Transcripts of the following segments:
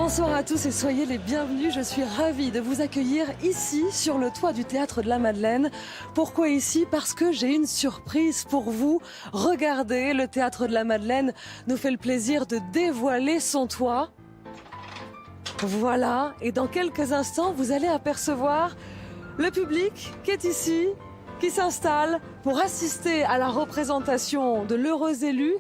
Bonsoir à tous et soyez les bienvenus. Je suis ravie de vous accueillir ici sur le toit du Théâtre de la Madeleine. Pourquoi ici? Parce que j'ai une surprise pour vous. Regardez, le Théâtre de la Madeleine nous fait le plaisir de dévoiler son toit. Voilà, et dans quelques instants, vous allez apercevoir le public qui est ici, qui s'installe pour assister à la représentation de L'Heureux élu,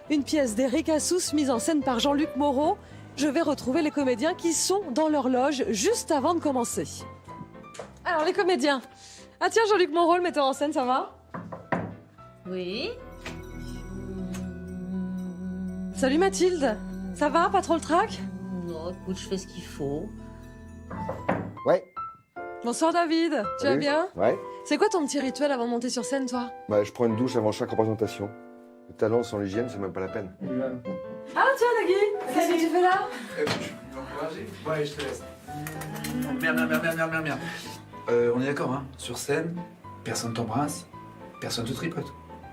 une pièce d'Éric Assous mise en scène par Jean-Luc Moreau. Je vais retrouver les comédiens qui sont dans leur loge juste avant de commencer. Alors les comédiens. Ah tiens, Jean-Luc Moreau, le metteur en scène, ça va? Oui. Salut Mathilde. Ça va? Pas trop le trac? Non, écoute, je fais ce qu'il faut. Ouais. Bonsoir David. Tu vas Salut. bien? Ouais. C'est quoi ton petit rituel avant de monter sur scène, toi? Bah, je prends une douche avant chaque représentation. Le talent sans l'hygiène, c'est même pas la peine. Ah tiens Nagui, qu'est-ce que tu fais là? Tu veux m'encourager? Ouais, je te laisse. Merde. On est d'accord, hein? Sur scène, personne t'embrasse, personne te tripote.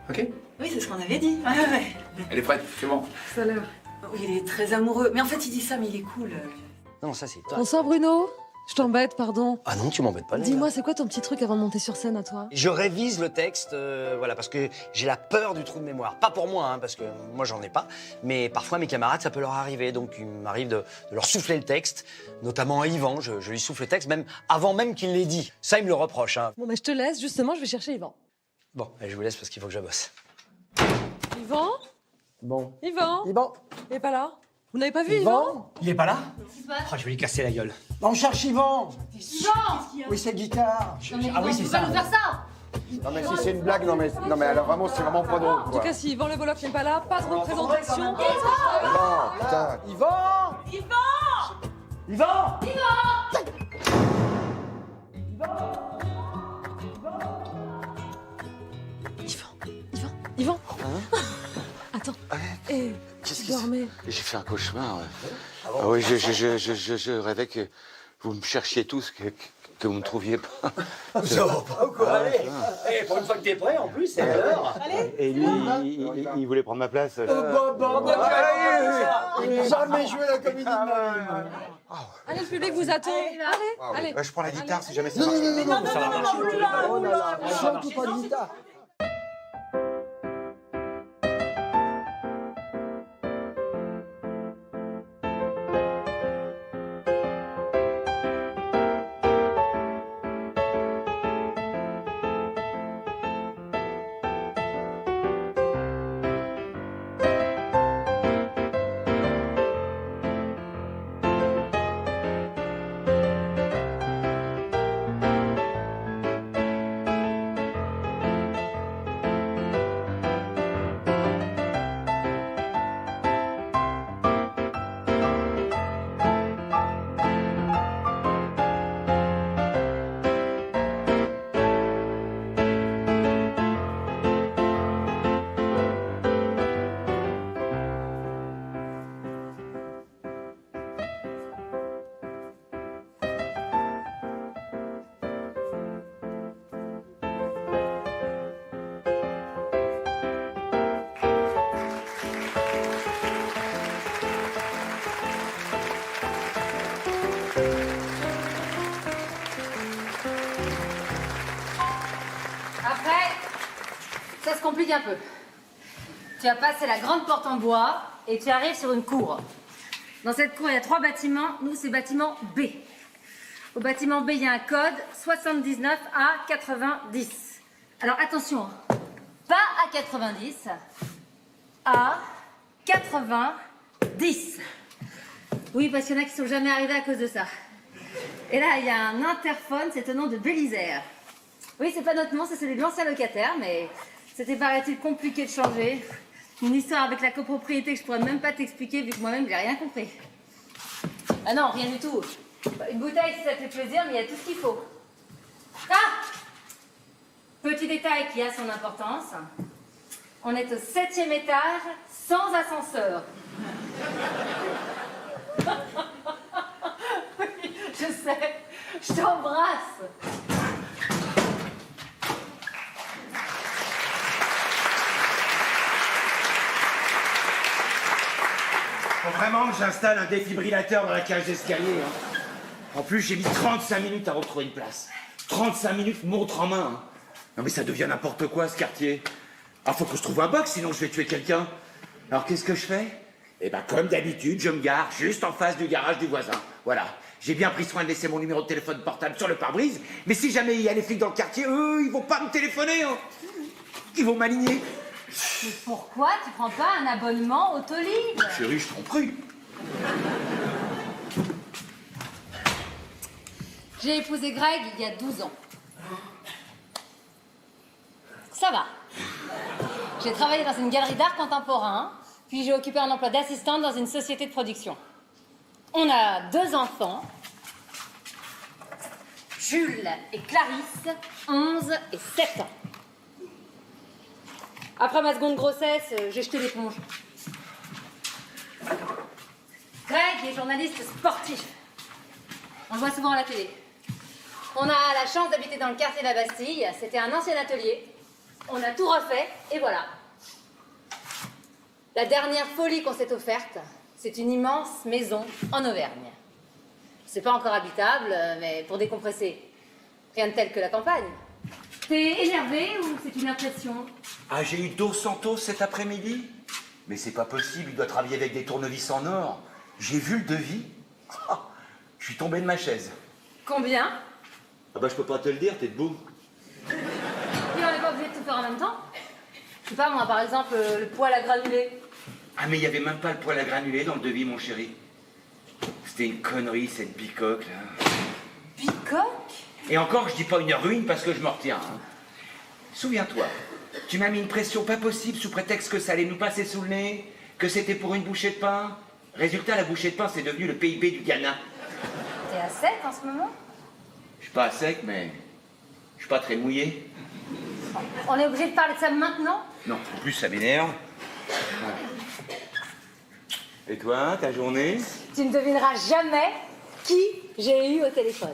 Ok? Oui, c'est ce qu'on avait dit. Ouais. Elle est prête, c'est bon. Tout à l'heure. Oui, il est très amoureux. Mais en fait, il dit ça, mais il est cool. Non, ça c'est toi. Bonsoir Bruno. Je t'embête, pardon. Ah non, tu m'embêtes pas. Léa. Dis-moi, c'est quoi ton petit truc avant de monter sur scène à toi? Je révise le texte, voilà, parce que j'ai la peur du trou de mémoire. Pas pour moi, hein, parce que moi j'en ai pas, mais parfois mes camarades, ça peut leur arriver. Donc il m'arrive de leur souffler le texte, notamment à Yvan. Je lui souffle le texte, même avant même qu'il l'ait dit. Ça, il me le reproche. Hein. Bon, mais je te laisse, justement, je vais chercher Yvan. Bon, allez, je vous laisse parce qu'il faut que je bosse. Yvan? Bon. Yvan? Yvan. Il est pas là? Vous n'avez pas vu Yvan? Il est pas là? Oh, je vais lui casser la gueule. On cherche Yvan. Yvan! Oui, c'est guitare. Non mais Ah oui, Yvan, c'est tu peux pas ça. nous faire ça! Non, mais si c'est une blague, non, mais alors vraiment, c'est vraiment pas drôle, En tout quoi. cas, si Yvan Le Bolloc n'est pas là, pas de représentation. Non, putain. Yvan. Yvan. Yvan Attends. Et Qu'est-ce tu qui se- dormais? J'ai fait un cauchemar. Ah oui, je rêvais que vous me cherchiez tous, que vous me trouviez pas. Ça va pas ou quoi? Allez, pour une fois que t'es prêt, en plus, c'est l'heure. Et lui, il voulait prendre ma place. Jamais joué la comédie de ma vie. Allez, le public vous attend. Allez. Je prends la guitare si jamais ça Non, marche. non, surtout pas de guitare. Après, ça se complique un peu. Tu as passé la grande porte en bois et tu arrives sur une cour. Dans cette cour, il y a 3 bâtiments. Nous, c'est bâtiment B. Au bâtiment B, il y a un code 79 à 90. Alors attention, hein. Pas à 90, à 90. Oui, parce qu'il y en a qui sont jamais arrivés à cause de ça. Et là, il y a un interphone, c'est au nom de Bélisère. Oui, c'est pas notre nom, c'est celui de l'ancien locataire, mais c'était, paraît-il, compliqué de changer. Une histoire avec la copropriété que je pourrais même pas t'expliquer, vu que moi-même, j'ai rien compris. Ah non, rien du tout. Une bouteille, si ça te fait plaisir, mais il y a tout ce qu'il faut. Ah! Petit détail qui a son importance. On est au 7e étage, sans ascenseur. Oui, je sais. Je t'embrasse. Faut vraiment avant que j'installe un défibrillateur dans la cage d'escalier. Hein. En plus, j'ai mis 35 minutes à retrouver une place. 35 minutes montre en main. Hein. Non mais ça devient n'importe quoi, ce quartier. Ah, faut que je trouve un box, sinon je vais tuer quelqu'un. Alors qu'est-ce que je fais? Eh ben, comme d'habitude, je me gare juste en face du garage du voisin. Voilà. J'ai bien pris soin de laisser mon numéro de téléphone portable sur le pare-brise, mais si jamais il y a les flics dans le quartier, eux, ils vont pas me téléphoner. Hein. Ils vont m'aligner. Mais pourquoi tu prends pas un abonnement Autolib? Chérie, je t'en prie. J'ai épousé Greg il y a 12 ans. Ça va. J'ai travaillé dans une galerie d'art contemporain, puis j'ai occupé un emploi d'assistante dans une société de production. On a 2 enfants, Jules et Clarisse, 11 et 7 ans. Après ma seconde grossesse, j'ai jeté l'éponge. Greg est journaliste sportif. On le voit souvent à la télé. On a la chance d'habiter dans le quartier de la Bastille. C'était un ancien atelier. On a tout refait, et voilà. La dernière folie qu'on s'est offerte, c'est une immense maison en Auvergne. C'est pas encore habitable, mais pour décompresser, rien de tel que la campagne. T'es énervé ou c'est une impression? Ah, j'ai eu Dos Santos cet après-midi? Mais c'est pas possible, il doit travailler avec des tournevis en or. J'ai vu le devis. Ah, je suis tombé de ma chaise. Combien? Ah bah je peux pas te le dire, t'es debout. Et on n'est pas obligé de tout faire en même temps. Je sais pas moi, par exemple, le poêle à granulés. Ah mais il y avait même pas le poêle à granulés dans le devis, mon chéri. C'était une connerie, cette bicoque, là. Bicoque? Et encore, je dis pas une ruine parce que je m'en retiens. Hein. Souviens-toi, tu m'as mis une pression pas possible sous prétexte que ça allait nous passer sous le nez, que c'était pour une bouchée de pain. Résultat, la bouchée de pain, c'est devenu le PIB du Ghana. T'es à sec en ce moment? Je suis pas à sec, mais je suis pas très mouillé. On est obligé de parler de ça maintenant? Non, en plus, ça m'énerve. Et toi, ta journée? Tu ne devineras jamais qui j'ai eu au téléphone.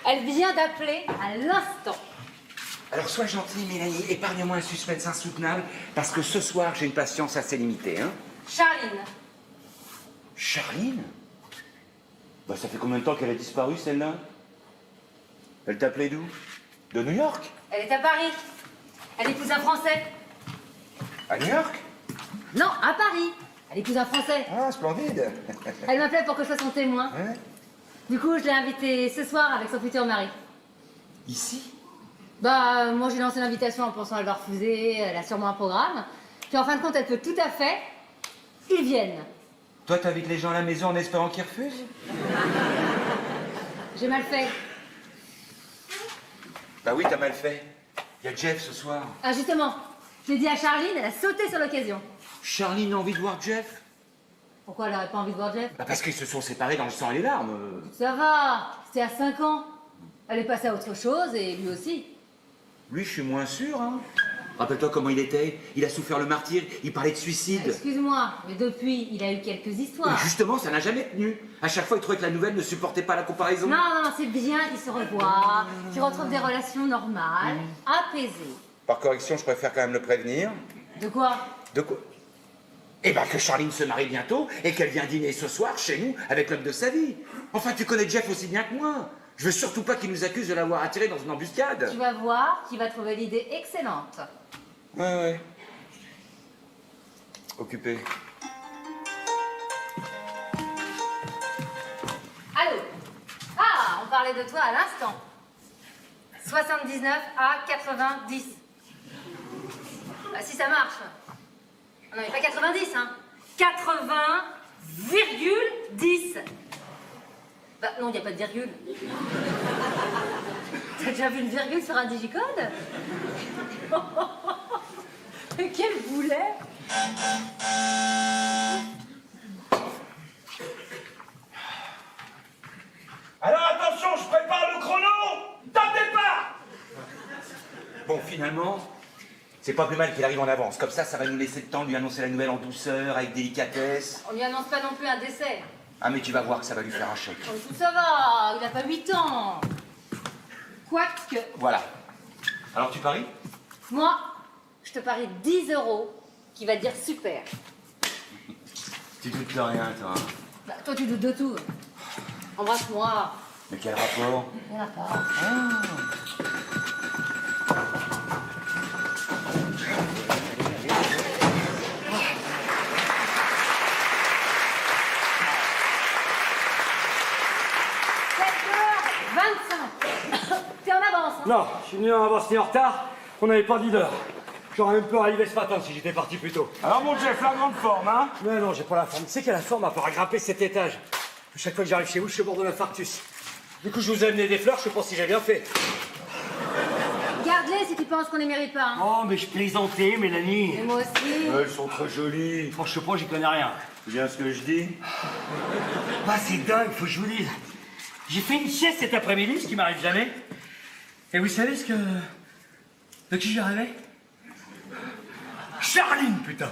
Elle vient d'appeler à l'instant. Alors, sois gentille, Mélanie, épargne-moi un suspense insoutenable, parce que ce soir, j'ai une patience assez limitée, hein. Charline. Charline? Bah, ça fait combien de temps qu'elle a disparu, celle-là? Elle t'appelait d'où? De New York? Elle est à Paris. Elle épouse un Français. À New York? Non, à Paris. Elle épouse un Français. Ah, splendide. Elle m'appelait pour que je sois son témoin. Ouais. Du coup, je l'ai invitée ce soir avec son futur mari. Ici? Bah, moi j'ai lancé l'invitation en pensant à le refuser, elle a sûrement un programme. Puis en fin de compte, elle peut tout à fait. Ils viennent. Toi, t'invites les gens à la maison en espérant qu'ils refusent? J'ai mal fait. Bah oui, t'as mal fait. Il y a Jeff ce soir. Ah, justement, je l'ai dit à Charline, elle a sauté sur l'occasion. Charline a envie de voir Jeff? Pourquoi elle n'aurait pas envie de voir Jeff? Bah parce qu'ils se sont séparés dans le sang et les larmes. Ça va, c'était à 5 ans. Elle est passée à autre chose et lui aussi. Lui, je suis moins sûr, hein. Rappelle-toi comment il était. Il a souffert le martyre, il parlait de suicide. Excuse-moi, mais depuis, il a eu quelques Mais histoires. justement, ça n'a jamais tenu. À chaque fois, il trouvait que la nouvelle ne supportait pas la comparaison. Non, non, c'est bien qu'ils se revoient, qu'ils retrouvent des relations normales, apaisées. Par correction, je préfère quand même le prévenir. De quoi? De quoi? Eh ben que Charline se marie bientôt et qu'elle vient dîner ce soir chez nous avec l'homme de sa vie. Enfin, tu connais Jeff aussi bien que moi. Je veux surtout pas qu'il nous accuse de l'avoir attiré dans une embuscade. Tu vas voir qu'il va trouver l'idée excellente. Ouais. Occupé. Allô? Ah, on parlait de toi à l'instant. 79 à 90. Bah, si ça marche. Non, mais pas 90, hein. 80,10. Bah non, il n'y a pas de virgule. T'as déjà vu une virgule sur un digicode? Quel boulet! Alors attention, je prépare le chrono. Top départ. Bon, finalement, c'est pas plus mal qu'il arrive en avance. Comme ça va nous laisser le temps de lui annoncer la nouvelle en douceur, avec délicatesse. On lui annonce pas non plus un décès. Ah, mais tu vas voir que ça va lui faire un chèque. Oh, ça va, il a pas 8 ans. Quoique, Voilà. Alors tu paries? moi, je te parie 10 € qui va dire super. Tu doutes de rien, toi. Bah, toi, tu doutes de tout. Embrasse-moi. Mais quel rapport? Il y en a pas. T'es en avance, hein? Non, je suis venu en avance ni en retard. On n'avait pas dit d'heure. J'aurais même pu arriver ce matin si j'étais parti plus tôt. Alors mon Jeff, la grande forme, hein? Mais non, j'ai pas la forme. Tu sais quelle la forme à part à grimper cet étage. Chaque fois que j'arrive chez vous, je suis au bord de l'infarctus. Du coup, je vous ai amené des fleurs, je sais pas si j'ai bien fait. Garde-les si tu penses qu'on les mérite pas, hein. Oh, mais je plaisantais, Mélanie. Et moi aussi. Elles sont très jolies. Franchement, j'y connais rien. C'est bien ce que je dis. Ah, c'est dingue, faut que je vous dise. J'ai fait une sieste cet après-midi, ce qui m'arrive jamais. Et vous savez ce que... De qui j'ai rêvé? Charline, putain.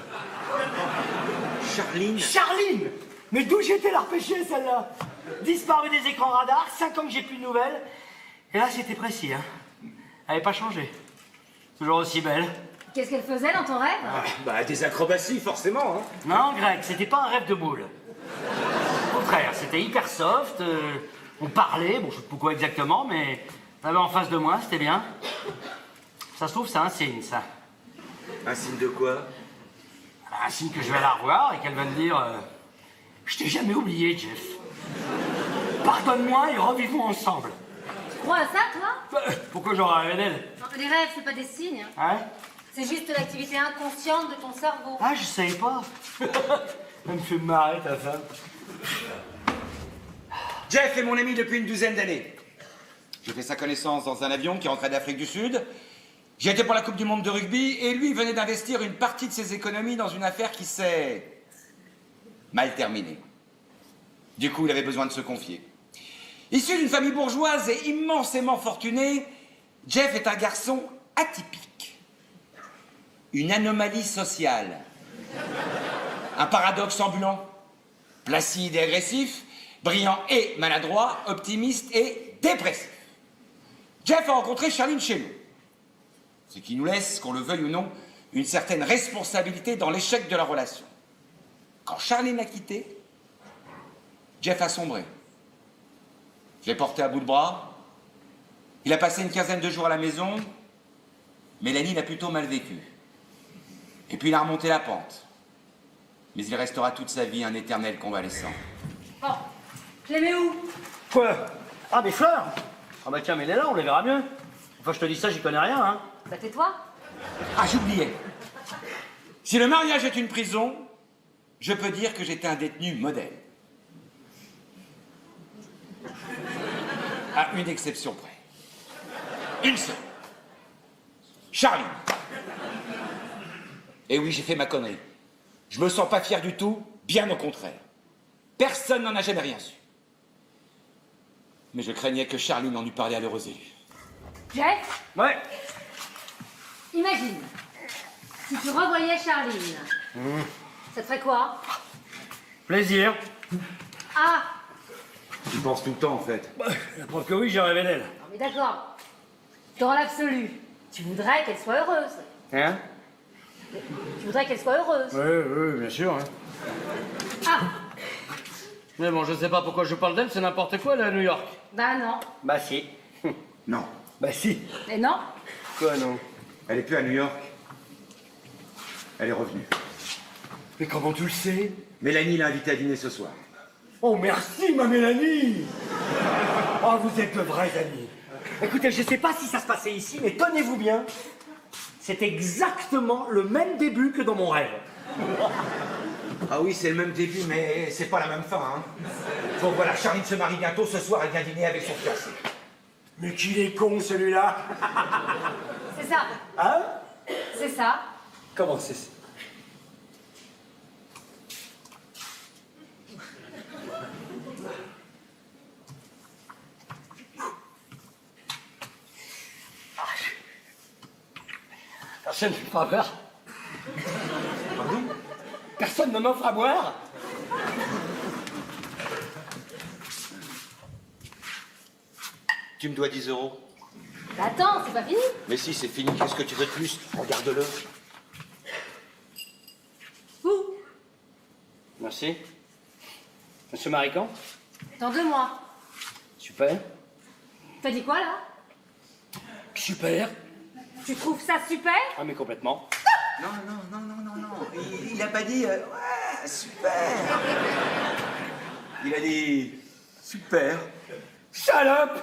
Charline? Charline! Mais d'où j'étais la repêcher, celle-là? Disparue des écrans radars, 5 ans que j'ai plus de nouvelles. Et là, c'était précis, hein. Elle n'avait pas changé. Toujours aussi belle. Qu'est-ce qu'elle faisait dans ton rêve? Bah, des acrobaties, forcément, hein. Non, Greg, c'était pas un rêve de moule. Au contraire, c'était hyper soft. On parlait, bon, je sais pas quoi exactement, mais on avait en face de moi, c'était bien. Ça se trouve, c'est un signe, ça. Un signe de quoi? Un signe que je vais la revoir et qu'elle va me dire je t'ai jamais oublié, Jeff. Pardonne-moi et revivons ensemble. Tu crois à ça, toi? Pourquoi j'aurais rêvé d'elle? Non, les rêves, c'est pas des signes. Hein? C'est juste l'activité inconsciente de ton cerveau. Ah, je savais pas. Elle me fait marrer, ta femme. Jeff est mon ami depuis une douzaine d'années. J'ai fait sa connaissance dans un avion qui rentrait d'Afrique du Sud. J'y étais pour la Coupe du Monde de rugby et lui venait d'investir une partie de ses économies dans une affaire qui s'est mal terminée. Du coup, il avait besoin de se confier. Issu d'une famille bourgeoise et immensément fortunée, Jeff est un garçon atypique. Une anomalie sociale. Un paradoxe ambulant. Placide et agressif, brillant et maladroit, optimiste et dépressif. Jeff a rencontré Charline chez nous. Ce qui nous laisse, qu'on le veuille ou non, une certaine responsabilité dans l'échec de la relation. Quand Charline l'a quitté, Jeff a sombré. Je l'ai porté à bout de bras. Il a passé une quinzaine de jours à la maison. Mélanie l'a plutôt mal vécu. Et puis il a remonté la pente. Mais il restera toute sa vie un éternel convalescent. Bon, je les mets où? Quoi? Ah, mes fleurs? Ah bah tiens, mais elle est là, on les verra mieux. Enfin, je te dis ça, j'y connais rien, hein. Bah tais-toi. Ah, j'oubliais. Si le mariage est une prison, je peux dire que j'étais un détenu modèle. À une exception près. Une seule. Charline. Et oui, j'ai fait ma connerie. Je me sens pas fier du tout, bien au contraire. Personne n'en a jamais rien su. Mais je craignais que Charline en eût parlé à l'heureux élu. Jeff, Ouais. imagine, si tu revoyais Charline, ça te ferait quoi? Plaisir. Ah, Tu penses tout le temps, en fait. La preuve que oui, j'ai rêvé d'elle. non mais d'accord. Dans l'absolu, tu voudrais qu'elle soit heureuse. Hein? Tu voudrais qu'elle soit heureuse. Oui, bien sûr, hein. Ah, Mais bon, je sais pas pourquoi je parle d'elle, c'est n'importe quoi, là, à New York. bah non. Bah si. Non. Bah si. Mais non. Quoi, non? Elle est plus à New York. Elle est revenue. Mais comment tu le sais? Mélanie l'a invitée à dîner ce soir. Oh, merci, ma Mélanie! Oh, vous êtes de vrais amis. Écoutez, je sais pas si ça se passait ici, mais tenez-vous bien. C'est exactement le même début que dans mon rêve. Ah oui, c'est le même début, mais c'est pas la même fin, hein. Donc voilà, Charline se marie bientôt, ce soir elle vient dîner avec son fiancé. Mais qu'il est con, celui-là! C'est ça. Hein? C'est ça. Comment c'est ça? Personne ne m'offre à boire. Pardon? Personne ne m'offre à boire. Tu me dois 10 euros. Bah attends, c'est pas fini. Mais si, c'est fini. Qu'est-ce que tu veux de plus? Regarde-le. Où? Merci. Merci. Monsieur Marican? Dans 2 mois. Super. T'as dit quoi, là? Super. Tu trouves ça super? Ah, mais complètement. Non. Il a pas dit ouais, super. Il a dit super. Salope!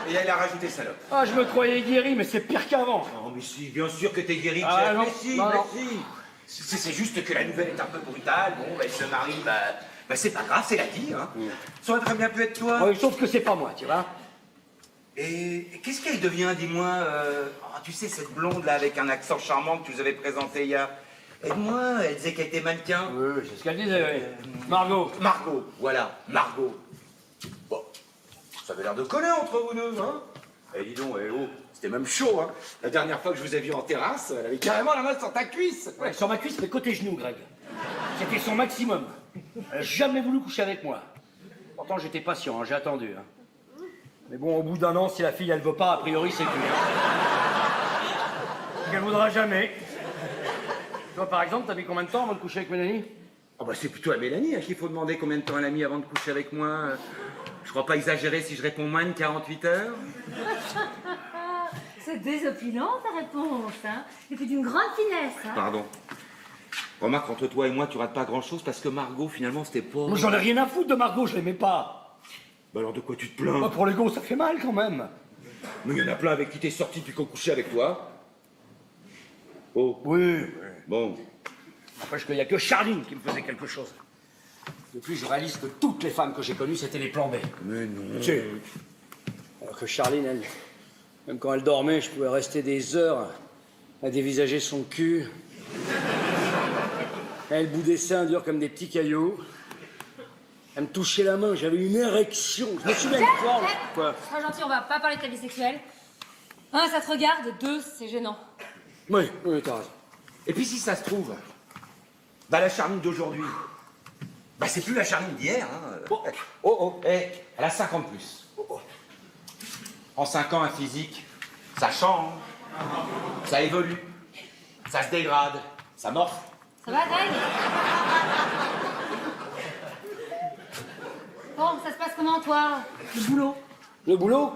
Et il a rajouté salope. Ah, je me croyais guéri, mais c'est pire qu'avant. Oh, mais si, bien sûr que t'es guéri, Ah, Jeff. non, Mais si, non, mais non. si. C'est juste que la nouvelle est un peu brutale. Bon, elle se marie, c'est pas grave, c'est la vie, hein. Ça aurait très bien pu être toi. Ouais, sauf que c'est pas moi, tu vois. Et qu'est-ce qu'elle devient, dis-moi tu sais, cette blonde là avec un accent charmant que tu nous avais présenté hier. Aide-moi, elle disait qu'elle était mannequin. Oui, c'est ce qu'elle disait, oui. Margot. Margot, voilà, Margot. Bon, ça avait l'air de coller entre vous deux, hein. Eh, dis donc, c'était même chaud, hein. La dernière fois que je vous ai vu en terrasse, elle avait carrément la main sur ta cuisse. Ouais, sur ma cuisse, mais côté genou, Greg. C'était son maximum. Elle a jamais voulu coucher avec moi. Pourtant, j'étais patient, hein, j'ai attendu. Hein. Mais bon, au bout d'1 an, si la fille, elle veut pas, a priori, c'est cuit. Elle voudra jamais. Toi, par exemple, t'as mis combien de temps avant de coucher avec Mélanie? Oh, c'est plutôt à Mélanie qu'il faut demander combien de temps elle a mis avant de coucher avec moi. Je crois pas exagérer si je réponds moins de 48 heures. C'est désopilant, ta réponse, hein. Et puis d'une grande finesse, hein. Pardon. Remarque, entre toi et moi, tu rates pas grand-chose parce que Margot, finalement, c'était pas... Moi, j'en ai rien à foutre de Margot, je l'aimais pas. Bah alors de quoi tu te plains? Bah, pour l'ego, ça fait mal quand même. Mais il y en a plein avec qui t'es sorti depuis qu'on couchait avec toi. Oh. Oui. Bon. N'empêche qu'il n'y a que Charline qui me faisait quelque chose. Depuis, je réalise que toutes les femmes que j'ai connues, c'était les plans B. Mais non. Tu sais. Alors que Charline, elle, même quand elle dormait, je pouvais rester des heures à dévisager son cul. Elle boudait seins durs comme des petits cailloux. Elle me touchait la main, j'avais une érection. Je me souviens une fois. Quoi? Sois gentil, on va pas parler de ta vie sexuelle. 1, ça te regarde, 2, c'est gênant. Oui, t'as raison. Et puis si ça se trouve, la Charline d'aujourd'hui, c'est plus la Charline d'hier, hein. Elle a 50 plus. En 5 ans, un physique, ça change, ça évolue, ça se dégrade, ça morphe. Ça va, Greg? Bon, ça se passe comment, toi? Le boulot? Le boulot?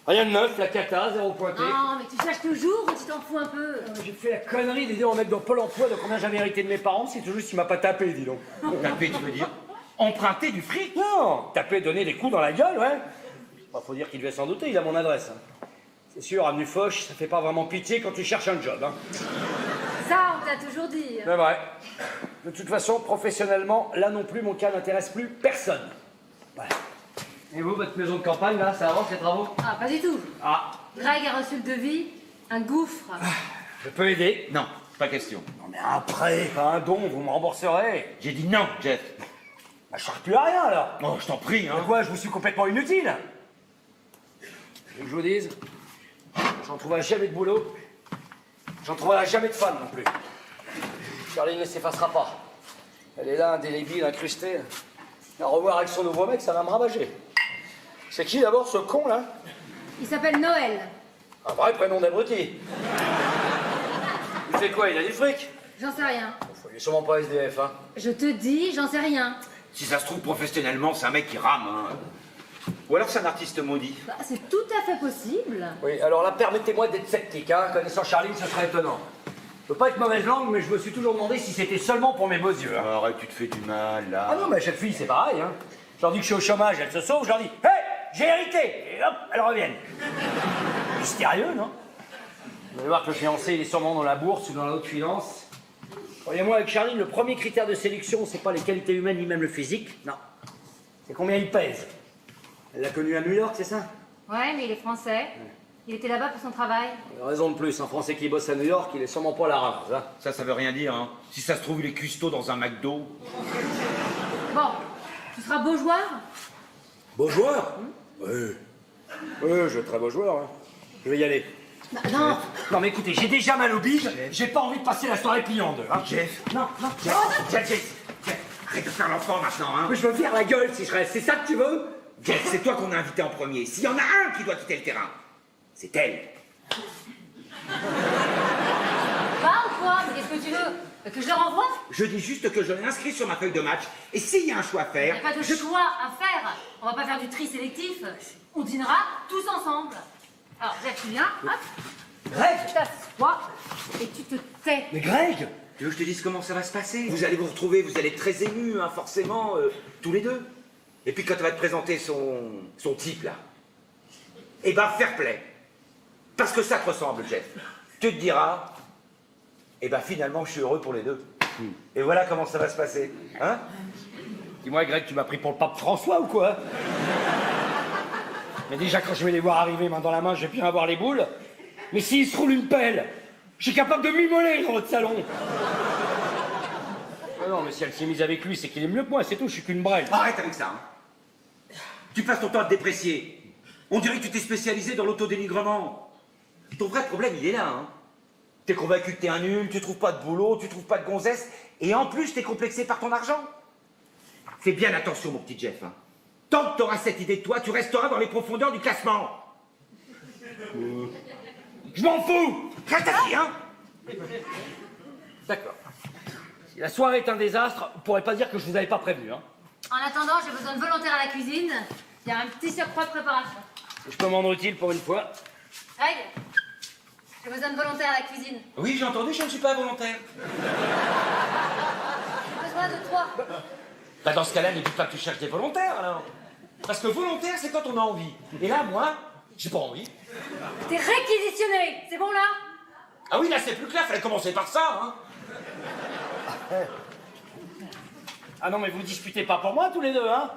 Rien de neuf, la cata, 0 pointé. Non, mais tu cherches toujours ou tu t'en fous un peu? J'ai fait la connerie d'aider en mettre dans Pôle emploi de combien j'avais hérité de mes parents, c'est tout juste qu'il m'a pas tapé, dis donc. Taper, tu veux dire emprunter du fric? Non, taper, donner des coups dans la gueule, ouais. Bah, faut dire qu'il devait s'en douter, il a mon adresse. Hein. C'est sûr, avenue Foch, ça fait pas vraiment pitié quand tu cherches un job. Hein. Ça, on t'a toujours dit. C'est vrai. De toute façon, professionnellement, là non plus, mon cas n'intéresse plus personne. Voilà. Et vous, votre maison de campagne, là, ça avance les travaux? Ah, pas du tout. Ah, Greg a reçu le devis, un gouffre. je peux aider? Non, pas question. Non mais un prêt, pas un don, vous me rembourserez. J'ai dit non, Jeff. Bah, je sers plus à rien, alors. Oh, je t'en prie, hein. Mais quoi, je vous suis complètement inutile? Et que je vous dise, j'en trouverai jamais de boulot, j'en trouverai jamais de femme non plus. Charline ne s'effacera pas. Elle est là, indélébile, incrustée. À revoir avec son nouveau mec, ça va me ravager. C'est qui d'abord ce con là? Il s'appelle Noël. Un vrai prénom d'abruti. Il fait quoi? Il a du fric? J'en sais rien. Il est sûrement pas SDF, hein. Je te dis, j'en sais rien. Si ça se trouve professionnellement, c'est un mec qui rame, hein. Ou alors c'est un artiste maudit. Bah, c'est tout à fait possible. Oui, alors là, permettez-moi d'être sceptique, hein. Connaissant Charline, ce serait étonnant. Je veux pas être mauvaise langue, mais je me suis toujours demandé si c'était seulement pour mes beaux yeux. Hein. Arrête, tu te fais du mal, là. Ah non, mais cette fille, c'est pareil, hein. Je leur dis que je suis au chômage, elle se sauve, je leur dis « Hé, j'ai hérité !» Et hop, elles reviennent. Mystérieux, non? Vous allez voir que le fiancé, il est sûrement dans la bourse ou dans la haute finance. Croyez-moi, avec Charline, le premier critère de sélection, c'est pas les qualités humaines ni même le physique, non. C'est combien il pèse. Elle l'a connu à New York, c'est ça? Ouais, mais il est français. Il était là-bas pour son travail. Raison de plus, un Français qui bosse à New York, il est sûrement pas à la rase, hein. Ça veut rien dire, hein. Si ça se trouve, il est cuistot dans un McDo. Bon, tu seras beau joueur? Beau joueur? Oui. Oui, je suis très beau joueur, hein. Je vais y aller. Bah, non. Non mais écoutez, j'ai déjà mal au bide, j'ai pas envie de passer la soirée pliée en deux, hein. Jeff. Non, Jeff. Arrête de faire l'enfant maintenant, hein. Mais je veux me faire la gueule si je reste, c'est ça que tu veux? Jeff, c'est toi qu'on a invité en premier. S'il y en a un qui doit quitter le terrain, c'est elle. Va ou quoi? Mais qu'est-ce que tu veux? Que je le renvoie? Je dis juste que je l'ai inscrit sur ma feuille de match. Et s'il y a un choix à Il n'y faire... a pas de choix à faire. On va pas faire du tri sélectif. On dînera tous ensemble. Alors, Jeff, tu viens, hop, Greg! tu t'assois et tu te tais. Mais Greg! Tu veux que je te dise comment ça va se passer? Vous allez vous retrouver, vous allez être très émus, hein, forcément, tous les deux. Et puis quand elle va te présenter son type, là, eh ben, fair play. Parce que ça te ressemble, Jeff. Tu te diras, eh ben, finalement, je suis heureux pour les deux. Et voilà comment ça va se passer, hein? Dis-moi, Greg, tu m'as pris pour le pape François ou quoi? Mais déjà, quand je vais les voir arriver main dans la main, je vais bien avoir les boules. Mais s'ils se roulent une pelle, je suis capable de m'immoler dans votre salon. Ah non, mais si elle s'est mise avec lui, c'est qu'il est mieux que moi, c'est tout, je suis qu'une brêle. Arrête avec ça, hein. Tu passes ton temps à te déprécier. On dirait que tu t'es spécialisé dans l'autodénigrement. Ton vrai problème, il est là, hein. T'es convaincu que t'es un nul, tu trouves pas de boulot, tu trouves pas de gonzesse, et en plus, t'es complexé par ton argent. Fais bien attention, mon petit Jeff, hein. Tant que t'auras cette idée de toi, tu resteras dans les profondeurs du classement. Je m'en fous! Reste assis, hein. D'accord. Si la soirée est un désastre, vous pourrez pas dire que je vous avais pas prévenu, hein. En attendant, j'ai besoin de volontaires à la cuisine. Il y a un petit surcroît de préparation. Je peux m'en utile pour une fois. Greg, j'ai besoin de volontaires à la cuisine. Oui, j'ai entendu, je ne suis pas volontaire. J'ai besoin de toi. Bah dans ce cas-là, ne dis pas que tu cherches des volontaires, alors. Parce que volontaire, c'est quand on a envie. Et là, moi, j'ai pas envie. T'es réquisitionné, c'est bon là? Ah oui, là, c'est plus clair, fallait commencer par ça, hein. Ah non, mais vous disputez pas pour moi, tous les deux, hein?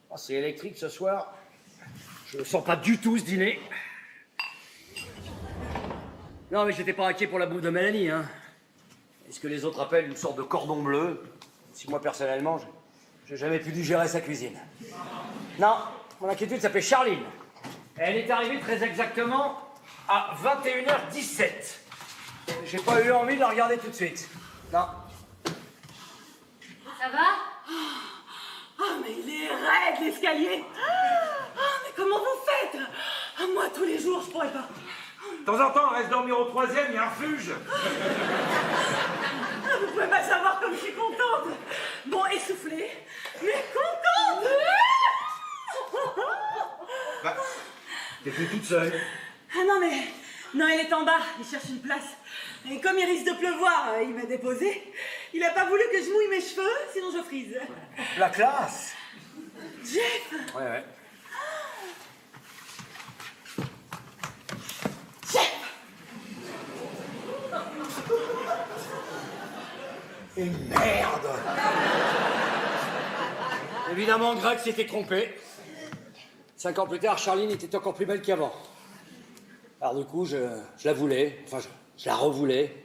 Oh, c'est électrique ce soir. Je ne sens pas du tout ce dîner. Non, mais j'étais pas inquiet pour la bouffe de Mélanie, hein. Et ce que les autres appellent une sorte de cordon bleu. Si moi, personnellement, j'ai jamais pu digérer sa cuisine. Non, mon inquiétude s'appelait Charline. Elle est arrivée très exactement à 21h17. J'ai pas eu envie de la regarder tout de suite. Non. Ça va? Ah, mais il est raide, l'escalier. Ah, mais comment vous faites? Ah, moi, tous les jours, je pourrais pas. De temps en temps, on reste dormir au 3e, il y a un refuge. Ah, vous pouvez pas savoir comme je suis contente. Bon, essoufflée, mais contente. Bah, t'es plus toute seule. Ah non, mais... Non, il est en bas, il cherche une place. Et comme il risque de pleuvoir, il m'a déposé. Il a pas voulu que je mouille mes cheveux, sinon je frise. La classe. Jeff! Ouais. Jeff! Et merde! Évidemment, Greg s'était trompé. 5 ans plus tard, Charline était encore plus belle qu'avant. Alors du coup, je la voulais, enfin, je la revoulais.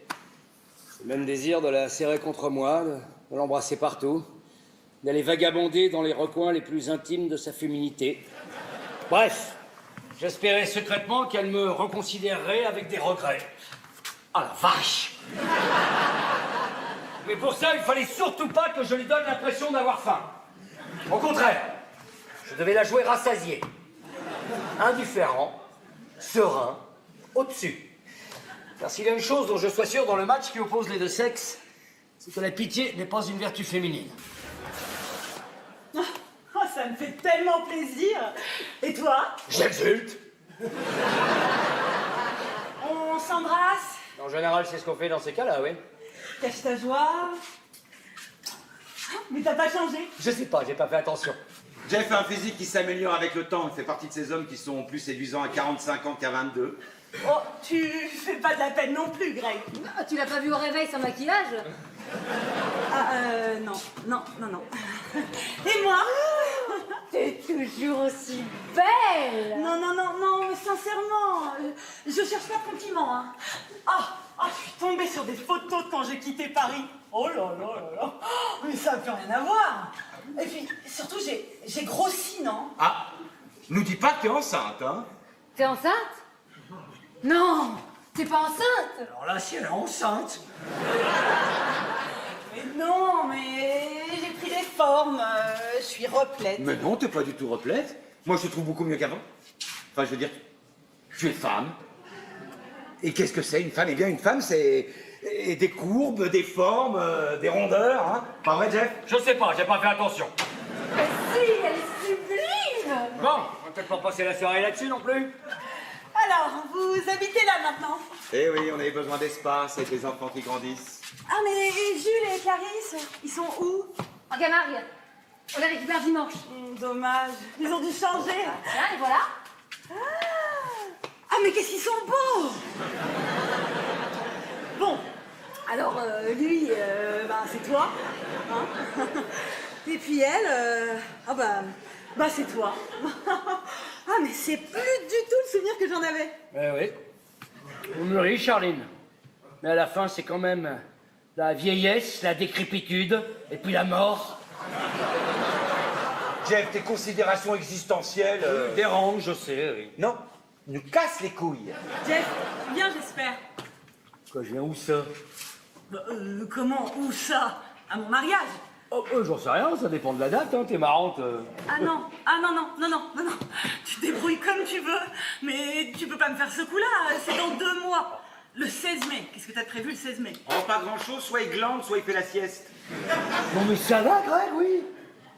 Le même désir de la serrer contre moi, de l'embrasser partout, d'aller vagabonder dans les recoins les plus intimes de sa féminité. Bref, j'espérais secrètement qu'elle me reconsidérerait avec des regrets. Ah la vache! Mais pour ça, il fallait surtout pas que je lui donne l'impression d'avoir faim. Au contraire, je devais la jouer rassasiée. Indifférent, serein, au-dessus. Car s'il y a une chose dont je sois sûr dans le match qui oppose les deux sexes, c'est que la pitié n'est pas une vertu féminine. Oh, ça me fait tellement plaisir. Et toi? J'exulte. On s'embrasse? En général, c'est ce qu'on fait dans ces cas-là, oui. Cache ta joie. Mais t'as pas changé. Je sais pas, j'ai pas fait attention. Jeff a un physique qui s'améliore avec le temps. Il fait partie de ces hommes qui sont plus séduisants à 45 ans qu'à 22. Oh, tu fais pas de la peine non plus, Greg. Ah, tu l'as pas vu au réveil sans maquillage? Ah, non. Et moi? T'es toujours aussi belle! Non, mais sincèrement, je cherche pas de compliments, hein. Je suis tombée sur des photos de quand j'ai quitté Paris. Oh là là, mais ça n'a plus rien à voir. Et puis, surtout, j'ai grossi, non? Ah, nous dis pas que t'es enceinte, hein? T'es enceinte? Non! T'es pas enceinte? Alors là, si elle est enceinte... Mais non, mais j'ai pris des formes, je suis replète. Mais non, t'es pas du tout replète. Moi, je te trouve beaucoup mieux qu'avant. Enfin, je veux dire, tu es femme. Et qu'est-ce que c'est, une femme? Eh bien, une femme, c'est Et des courbes, des formes, des rondeurs, hein. Pas vrai, Jeff? Je sais pas, j'ai pas fait attention. Mais si, elle est sublime. Bon, on va peut-être pas passer la soirée là-dessus non plus. Alors, vous habitez là maintenant? Eh oui, on avait besoin d'espace avec les enfants qui grandissent. Ah, mais et Jules et Clarisse, ils sont où? En Camargue. On les récupère dimanche. Dommage, ils ont dû changer. Tiens, et voilà. Ah, mais qu'est-ce qu'ils sont beaux! Bon, alors lui, c'est toi. Hein. Et puis elle, c'est toi. Ah, mais c'est plus du tout le souvenir que j'en avais. Eh oui. On mûrit, Charline. Mais à la fin, c'est quand même la vieillesse, la décrépitude, et puis la mort. Jeff, tes considérations existentielles... Dérangent, je sais, oui. Non, nous cassent les couilles. Jeff, viens, j'espère. Quoi, je viens où ça? Comment? Où ça? À mon mariage? Oh, j'en sais rien, ça dépend de la date, hein, t'es marrante. Ah non, non. Tu te débrouilles comme tu veux, mais tu peux pas me faire ce coup-là, c'est dans 2 mois. Le 16 mai, qu'est-ce que t'as prévu le 16 mai? Oh, pas grand-chose, soit il glande, soit il fait la sieste. Non mais ça va, Greg, oui.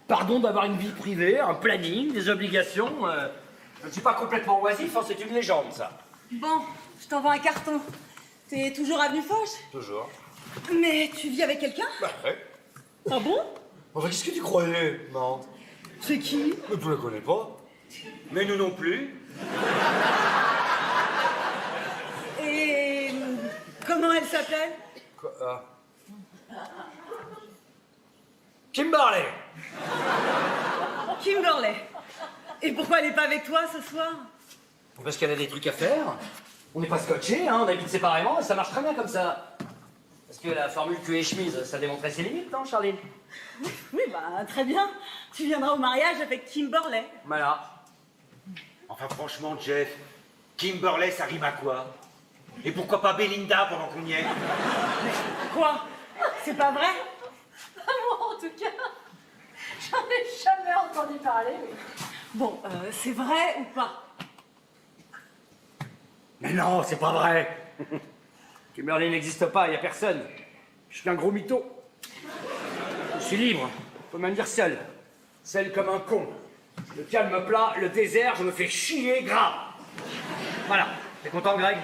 Pardon d'avoir une vie privée, un planning, des obligations. Je ne suis pas complètement oisif, hein, c'est une légende, ça. Bon, je t'envoie un carton. T'es toujours avenue Foch? Toujours. Mais tu vis avec quelqu'un? Bah ouais. Ah bon? Enfin, qu'est-ce que tu croyais, Mante? C'est qui? Mais tu la connais pas. Mais nous non plus. Et comment elle s'appelle? Quoi? Kimberley. Kimberley. Et pourquoi elle n'est pas avec toi ce soir? Parce qu'elle a des trucs à faire. On n'est pas scotchés, hein, on habite séparément, et ça marche très bien comme ça. Parce que la formule cul et chemise, ça démontrait ses limites, non, Charline? Oui, très bien. Tu viendras au mariage avec Kimberley. Voilà. Enfin, franchement, Jeff, Kimberley, ça rime à quoi? Et pourquoi pas Belinda pendant qu'on y est? Quoi? C'est pas vrai? Moi, en tout cas, j'en ai jamais entendu parler. Mais... Bon, c'est vrai ou pas? Mais non, c'est pas vrai. Kimberley n'existe pas, il y a personne. Je suis qu'un gros mytho. Je suis libre, on peut même dire seul. Seul comme un con. Le calme plat, le désert, je me fais chier grave. Voilà. T'es content, Greg?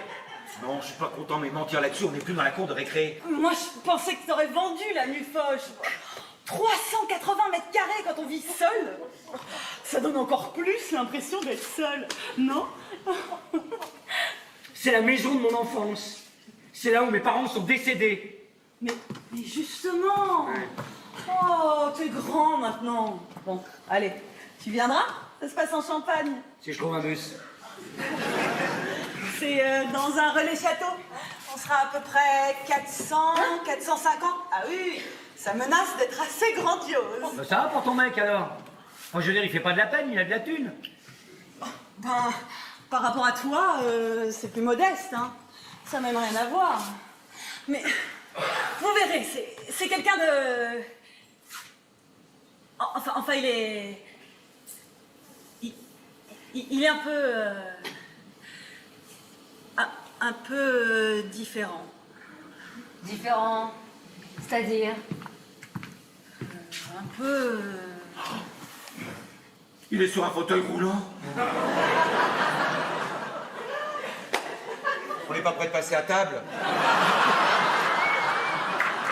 Non, je suis pas content, mais mentir là-dessus, on n'est plus dans la cour de récré. Moi, je pensais que t'aurais vendu la nuit Foch. 380 mètres carrés quand on vit seul. Ça donne encore plus l'impression d'être seul, non? C'est la maison de mon enfance. C'est là où mes parents sont décédés. Mais justement. Oh, t'es grand maintenant. Bon, allez, tu viendras? Ça se passe en Champagne. Si je trouve un bus. C'est dans un relais château. On sera à peu près 400, 450. Ah oui, ça menace d'être assez grandiose. Bah ça va pour ton mec alors? Enfin, je veux dire, il fait pas de la peine, il a de la thune. Ben, par rapport à toi, c'est plus modeste, hein. Ça n'a même rien à voir. Mais vous verrez, c'est quelqu'un de... Enfin, il est... Il est un peu... un peu différent. Différent, c'est-à-dire? Un peu... Il est sur un fauteuil roulant. On n'est pas prêt de passer à table?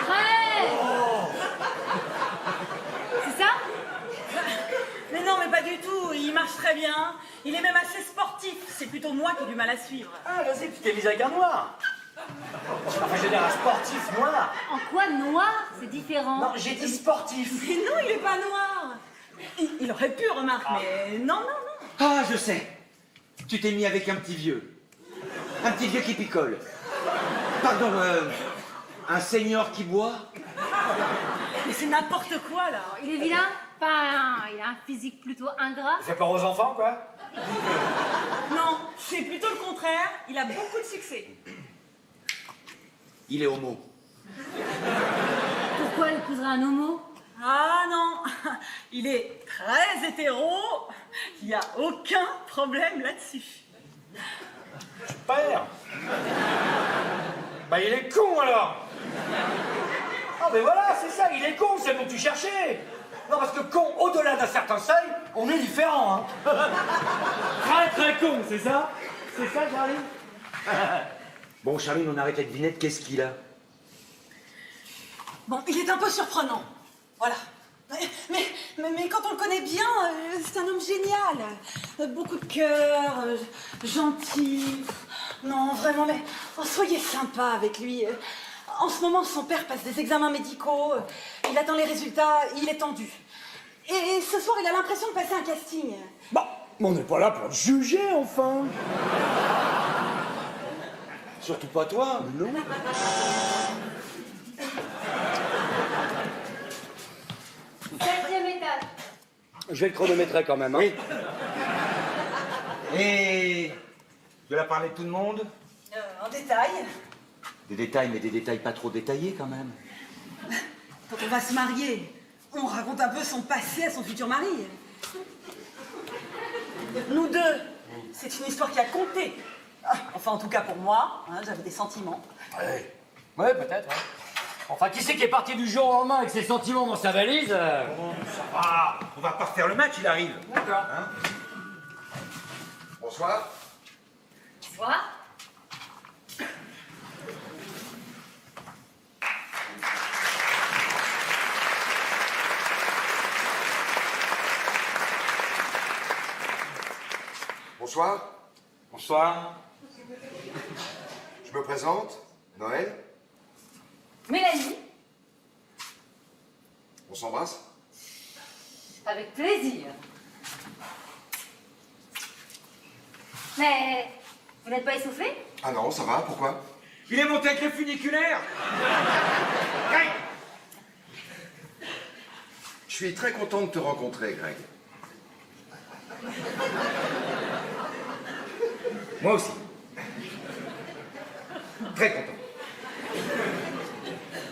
Ouais. C'est ça? Mais non, mais pas du tout. Il marche très bien. Il est même assez sportif. C'est plutôt moi qui ai du mal à suivre. Ah, je sais que tu t'es mise avec un noir. Enfin, je veux dire, un sportif noir. En quoi noir? C'est différent. Non, j'ai dit sportif. Mais non, il est pas noir. Il aurait pu, remarque, mais non. Ah, je sais. Tu t'es mis avec un petit vieux. Un petit vieux qui picole. Pardon, un senior qui boit. Mais c'est n'importe quoi, là. Il est vilain? Enfin, il a un physique plutôt ingrat. C'est peur aux enfants, quoi. Non, c'est plutôt le contraire. Il a beaucoup de succès. Il est homo. Pourquoi elle épouserait un homo? Ah non, il est très hétéro. Il n'y a aucun problème là-dessus. Super. Bah il est con alors. Ah ben voilà, c'est ça, il est con, c'est le mot que tu cherchais. Non, parce que con, au-delà d'un certain seuil, on est différent, hein. Très très con, c'est ça? C'est ça, Charlie? Bon, Charline, on arrête la devinette, qu'est-ce qu'il a? Bon, il est un peu surprenant. Voilà. Mais quand on le connaît bien, c'est un homme génial. Beaucoup de cœur, gentil. Non, vraiment, mais soyez sympa avec lui. En ce moment, son père passe des examens médicaux. Il attend les résultats, il est tendu. Et ce soir, il a l'impression de passer un casting. Bah, mais on n'est pas là pour le juger, enfin. Surtout pas toi. Non. Quatrième étage. Je vais le chronométrer quand même, hein. Oui. Et... Tu l'as parlé de tout le monde? En détail, Des détails, mais des détails pas trop détaillés, quand même. quand on va se marier, on raconte un peu son passé à son futur mari. Nous deux, c'est une histoire qui a compté. Enfin, en tout cas pour moi, hein, j'avais des sentiments. Ouais, peut-être, ouais. Enfin, qui c'est qui est parti du jour au lendemain avec ses sentiments dans sa valise? Bon, ça va. On va pas refaire le match, il arrive. D'accord. Hein? Bonsoir. Tu vois? Bonsoir. Bonsoir. Je me présente. Noël. Mélanie, On s'embrasse. avec plaisir. Mais vous n'êtes pas essoufflé? Ah non, ça va, pourquoi? Il est monté avec le funiculaire. Je suis très content de te rencontrer, Greg. Moi aussi. Très content.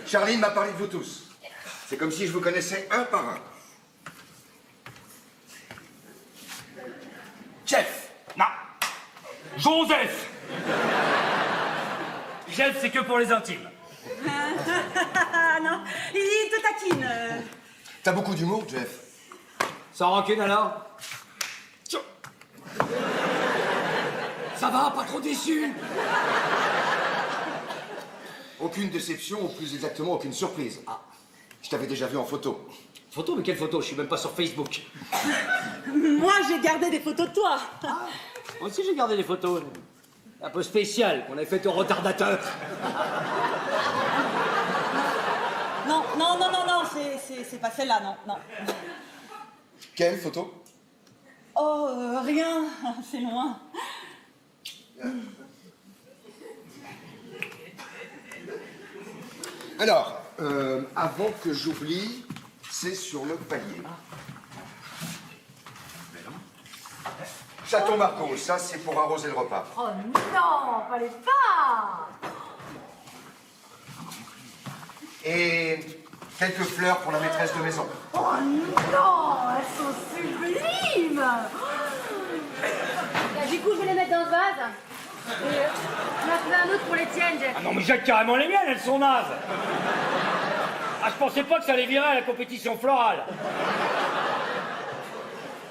Charline m'a parlé de vous tous. C'est comme si je vous connaissais un par un. Jeff. Non. Joseph. Jeff, c'est que pour les intimes. Ah non, il te taquine. T'as beaucoup d'humour, Jeff. Sans rancune alors? Ça va, pas trop déçu? Aucune déception, ou plus exactement aucune surprise. Ah, je t'avais déjà vu en photo. Photo? Mais quelle photo? Je suis même pas sur Facebook. Moi, j'ai gardé des photos de toi. Moi aussi, j'ai gardé des photos. Un peu spéciales qu'on a faites au retardateur. Non, c'est pas celle-là, non. Quelle photo? Oh, rien, c'est loin. Alors, avant que j'oublie, c'est sur le palier. Château Margaux, ça c'est pour arroser le repas. Oh non, fallait pas! Et quelques fleurs pour la maîtresse de maison. Oh non, elles sont sublimes! Du coup, je vais les mettre dans ce vase. Et on a trouvé un autre pour les tiennes, Jeff. Ah non, mais jette carrément les miennes, elles sont nazes. Ah, je pensais pas que ça allait virer à la compétition florale.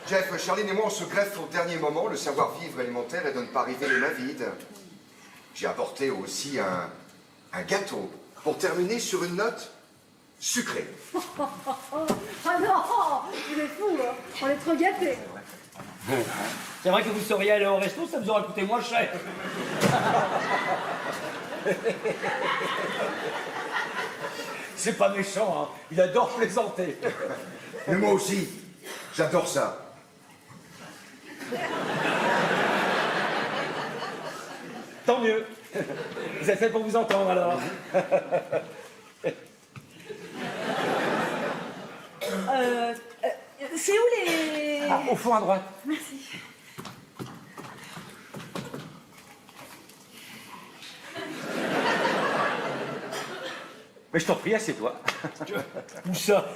Jeff, Charline et moi, on se greffe au dernier moment. Le savoir-vivre élémentaire est de ne pas arriver les mains vides. J'ai apporté aussi un gâteau pour terminer sur une note sucrée. Ah non, vous êtes fous, hein. On est trop gâtés. C'est vrai que vous seriez allé au resto, ça vous aurait coûté moins cher. C'est pas méchant, hein. Il adore plaisanter. Mais moi aussi, j'adore ça. Tant mieux. Vous êtes fait pour vous entendre, alors. C'est où les... Ah, au fond à droite. Merci. Mais je t'en prie, assieds-toi. Où ça?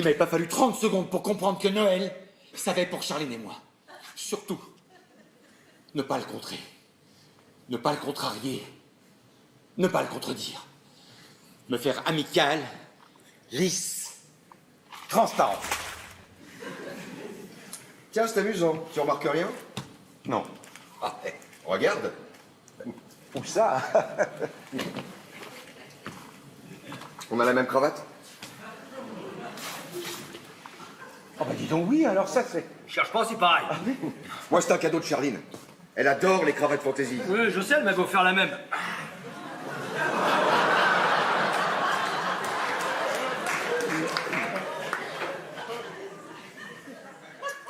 Il m'avait pas fallu 30 secondes pour comprendre que Noël, ça va être pour Charline et moi. Surtout, ne pas le contrer. Ne pas le contrarier. Ne pas le contredire. Me faire amical, lisse, transparent. Tiens, c'est amusant. Tu remarques rien? Non. Ah, regarde. Où ça? On a la même cravate? Oh bah dis donc oui, alors ça c'est... Je cherche pas, c'est pareil. Moi, c'est un cadeau de Charline. Elle adore les cravates fantaisie. Oui, je sais, elle m'avait offert la même.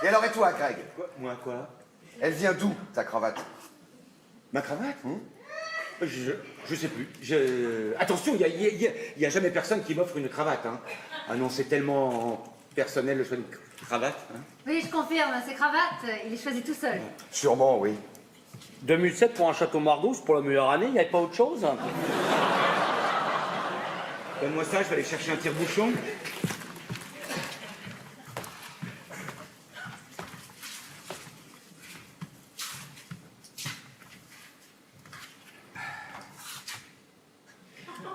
Et alors, et toi, Greg? Moi quoi? Elle vient d'où, ta cravate? Ma cravate? Je sais plus. Attention, il y a jamais personne qui m'offre une cravate. Hein. Ah non, c'est tellement personnel le choix d'une cravate. Hein. Oui, je confirme, ces cravates, il les choisit tout seul. Sûrement, oui. 2007 pour un château Margaux, c'est pour la meilleure année, il n'y avait pas autre chose. Donne-moi ça, je vais aller chercher un tire-bouchon.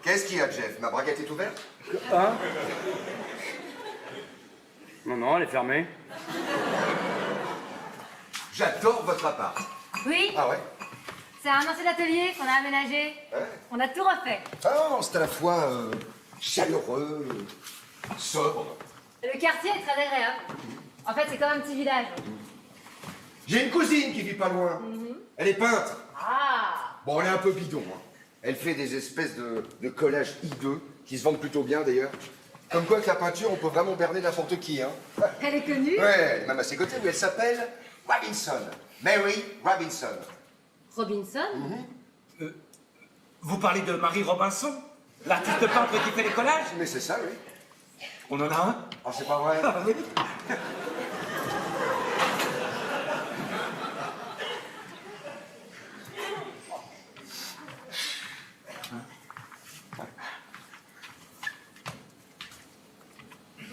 Qu'est-ce qu'il y a, Jeff? Ma braguette est ouverte? Hein? Non, non, elle est fermée. J'adore votre appart. Oui, Ah ouais? c'est un ancien atelier qu'on a aménagé. Ouais. On a tout refait. Ah non, c'est à la fois chaleureux, sobre. Le quartier est très agréable. En fait, c'est comme un petit village. J'ai une cousine qui vit pas loin. Elle est peintre. Ah! Bon, elle est un peu bidon. Hein. Elle fait des espèces de collages hideux, qui se vendent plutôt bien d'ailleurs. Comme quoi, avec la peinture, on peut vraiment berner n'importe qui. Hein. Elle est connue? Ouais, elle est même à ses côtés, mais elle s'appelle Robinson. Mary Robinson. Robinson? Vous parlez de Marie Robinson? L'artiste peintre qui fait les collages? Mais c'est ça, oui. On en a un? Ah, c'est pas vrai? Ah oui.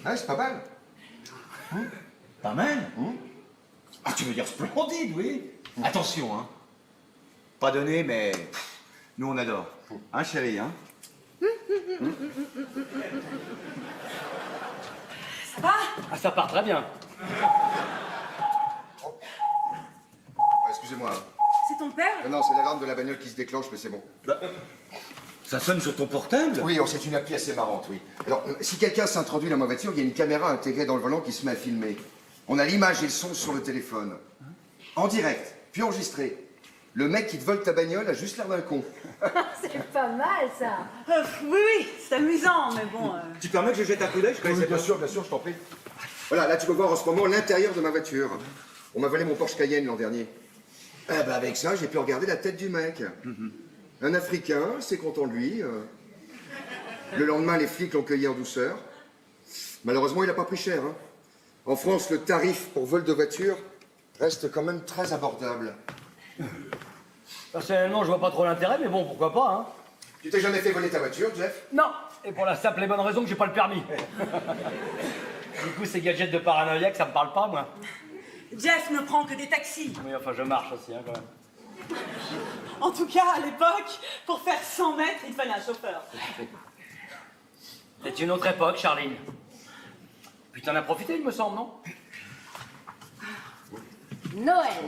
Ah, c'est pas mal. Pas mal? Ah, tu veux dire splendide, oui. Attention, hein. Pas donné, mais nous on adore. Hein, chérie, hein? Ça va? Ah, ça part très bien. Excusez-moi. Hein. C'est ton père? Non, c'est l'alarme de la bagnole qui se déclenche, mais c'est bon. Ça sonne sur ton portable? Oui, oh, c'est une appli assez marrante, oui. Alors, si quelqu'un s'introduit dans ma voiture, il y a une caméra intégrée dans le volant qui se met à filmer. On a l'image et le son sur le téléphone. En direct, puis enregistré. Le mec qui te vole ta bagnole a juste l'air d'un con. C'est pas mal, ça. Oui, c'est amusant, mais bon... Tu permets que je jette un coup d'œil? Je connaissais pas. bien sûr, je t'en prie. Voilà, là, tu peux voir en ce moment l'intérieur de ma voiture. On m'a volé mon Porsche Cayenne l'an dernier. Eh ben, avec ça, j'ai pu regarder la tête du mec. Un Africain, c'est content de lui. Le lendemain, les flics l'ont cueilli en douceur. Malheureusement, il n'a pas pris cher. Hein. En France, le tarif pour vol de voiture reste quand même très abordable. Personnellement, je vois pas trop l'intérêt, mais bon, pourquoi pas, hein. Tu t'es jamais fait voler ta voiture, Jeff? Non, et pour la simple et bonne raison que j'ai pas le permis. Du coup, ces gadgets de paranoïaque, ça me parle pas, moi. Jeff ne prend que des taxis. Oui, enfin, je marche aussi, hein, quand même. En tout cas, à l'époque, pour faire 100 mètres, il fallait un chauffeur. C'est une autre époque, Charline. Puis t'en as profité, il me semble, non? Noël.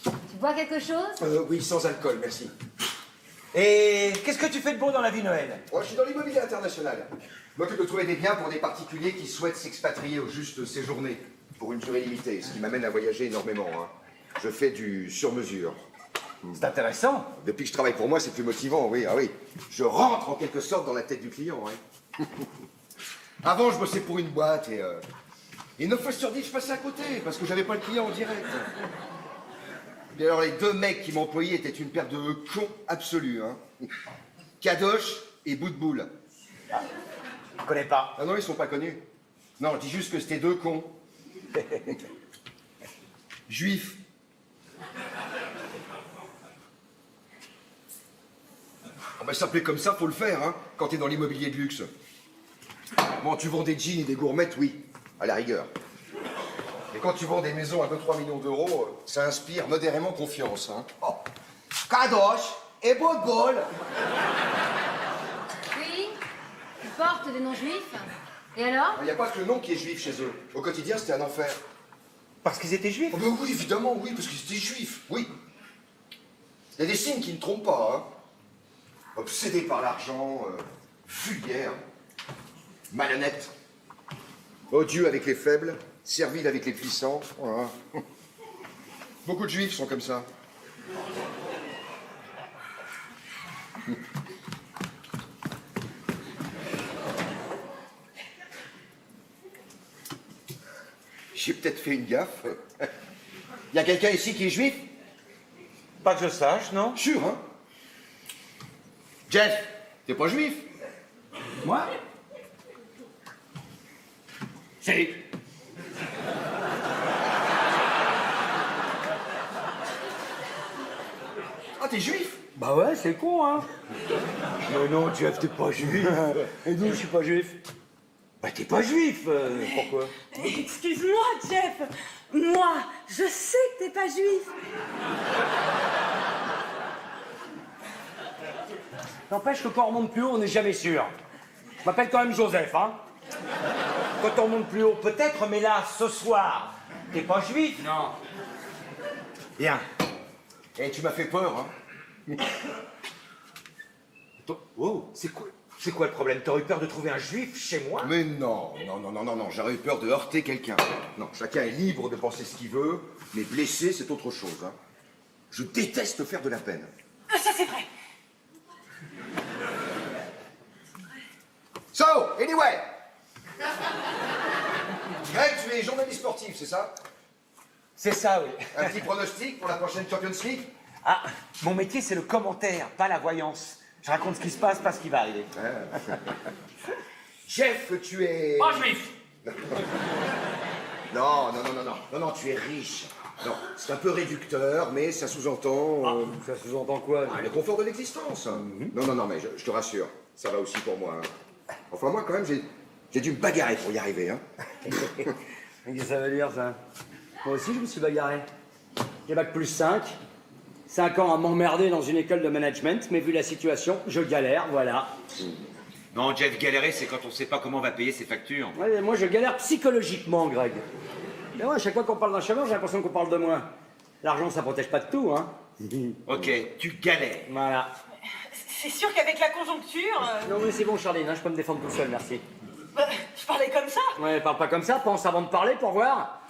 Tu bois quelque chose? Oui, sans alcool, merci. Et qu'est-ce que tu fais de beau dans la vie, Noël? Moi, je suis dans l'immobilier international. Je m'occupe de trouver des biens pour des particuliers qui souhaitent s'expatrier ou juste séjourner pour une durée limitée, ce qui m'amène à voyager énormément. Hein. Je fais du sur-mesure. C'est intéressant. Depuis que je travaille pour moi, c'est plus motivant, oui, ah oui. Je rentre en quelque sorte dans la tête du client, oui. Avant, je bossais pour une boîte et 9 fois sur 10, je passais à côté parce que j'avais pas le client en direct. Et alors, les deux mecs qui m'employaient étaient une paire de cons absolus, hein. Kadosh et Bout de Boule. Je connais pas. Ah non, ils sont pas connus. Non, je dis juste que c'était deux cons. Juifs. Ah bah, s'appeler comme ça, faut le faire, hein, quand t'es dans l'immobilier de luxe. Bon, tu vends des jeans et des gourmettes, oui, à la rigueur. Mais quand tu vends des maisons à 2-3 millions d'euros, ça inspire modérément confiance, hein. Oh. Kadosh et Bogol. Oui, ils portent des noms juifs. Et alors? Il n'y a pas que le nom qui est juif chez eux. Au quotidien, c'était un enfer. Parce qu'ils étaient juifs. Oh ben oui, évidemment, oui, parce qu'ils étaient juifs, oui. Il y a des signes qui ne trompent pas, hein. Obsédés par l'argent, vulgaires, malhonnêtes, odieux avec les faibles, serviles avec les puissants, voilà. Beaucoup de juifs sont comme ça. J'ai peut-être fait une gaffe. Il y a quelqu'un ici qui est juif? Pas que je sache, non? Sûr, hein? Jeff, t'es pas juif? Moi? Si. Ah, t'es juif? Bah ouais, c'est con, hein. Mais non, Jeff, t'es pas juif. Et d'où je suis pas juif? Bah, t'es pas juif. Pourquoi? Excuse-moi, Jeff. Moi, je sais que t'es pas juif. N'empêche que quand on remonte plus haut, on n'est jamais sûr. Je m'appelle quand même Joseph, hein. Quand on monte plus haut, peut-être, mais là, ce soir, t'es pas juif. Non. Bien. Eh, tu m'as fait peur, hein? Oh, c'est quoi le problème? T'aurais eu peur de trouver un juif chez moi? Mais non, non, j'aurais eu peur de heurter quelqu'un. Non, chacun est libre de penser ce qu'il veut, mais blesser, c'est autre chose, hein. Je déteste faire de la peine. Ça, c'est vrai. So, anyway! Greg, tu es journaliste sportif, c'est ça? C'est ça, oui. Un petit pronostic pour la prochaine Champions League? Ah, mon métier, c'est le commentaire, pas la voyance. Je raconte ce qui se passe, pas ce qui va arriver. Jeff, tu es... Pas juif. Non, tu es riche. Non, c'est un peu réducteur, mais ça sous-entend... Ça sous-entend quoi? le confort de l'existence. Non, mais je te rassure, ça va aussi pour moi, hein. Enfin, moi, quand même, j'ai dû me bagarrer pour y arriver, hein. Qu'est-ce que ça veut dire, ça? Moi aussi, je me suis bagarré. J'ai bac plus 5. 5 ans à m'emmerder dans une école de management, mais vu la situation, je galère, voilà. Non, Jeff, galérer, c'est quand on sait pas comment on va payer ses factures. Ouais, moi, je galère psychologiquement, Greg. Mais ouais, à chaque fois qu'on parle d'un chômeur, j'ai l'impression qu'on parle de moi. L'argent, ça protège pas de tout, hein. Ok, tu galères. Voilà. C'est sûr qu'avec la conjoncture... Non, mais c'est bon, Charline, hein, je peux me défendre tout seul, merci. je parlais comme ça. Ouais, parle pas comme ça, pense avant de parler pour voir.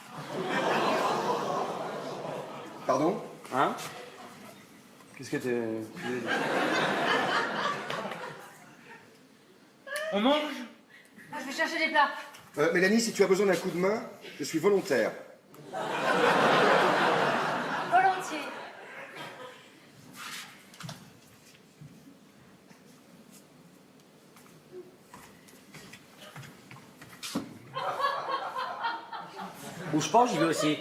Pardon? Hein? Qu'est-ce que t'es... On mange? Je vais chercher des plats. Mélanie, si tu as besoin d'un coup de main, je suis volontaire. Volontiers. Bouge pas, j'y vais aussi.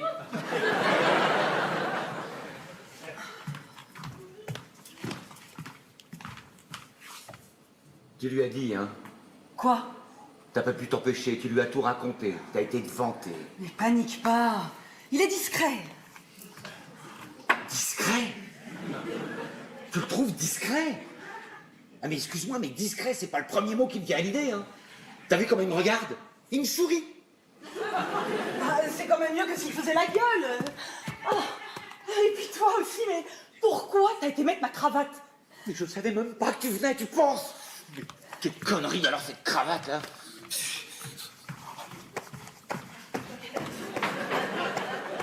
Tu lui as dit, hein? Quoi? T'as pas pu t'empêcher, tu lui as tout raconté. T'as été vanté. Mais panique pas. Il est discret. Discret? Tu le trouves discret? Ah mais excuse-moi, mais discret, c'est pas le premier mot qui me vient à l'idée, hein. T'as vu comment il me regarde? Il me sourit. C'est quand même mieux que s'il faisait la gueule. Oh. Et puis toi aussi, mais pourquoi t'as été mettre ma cravate? Mais je savais même pas que tu venais, tu penses? Mais quelle connerie alors cette cravate là.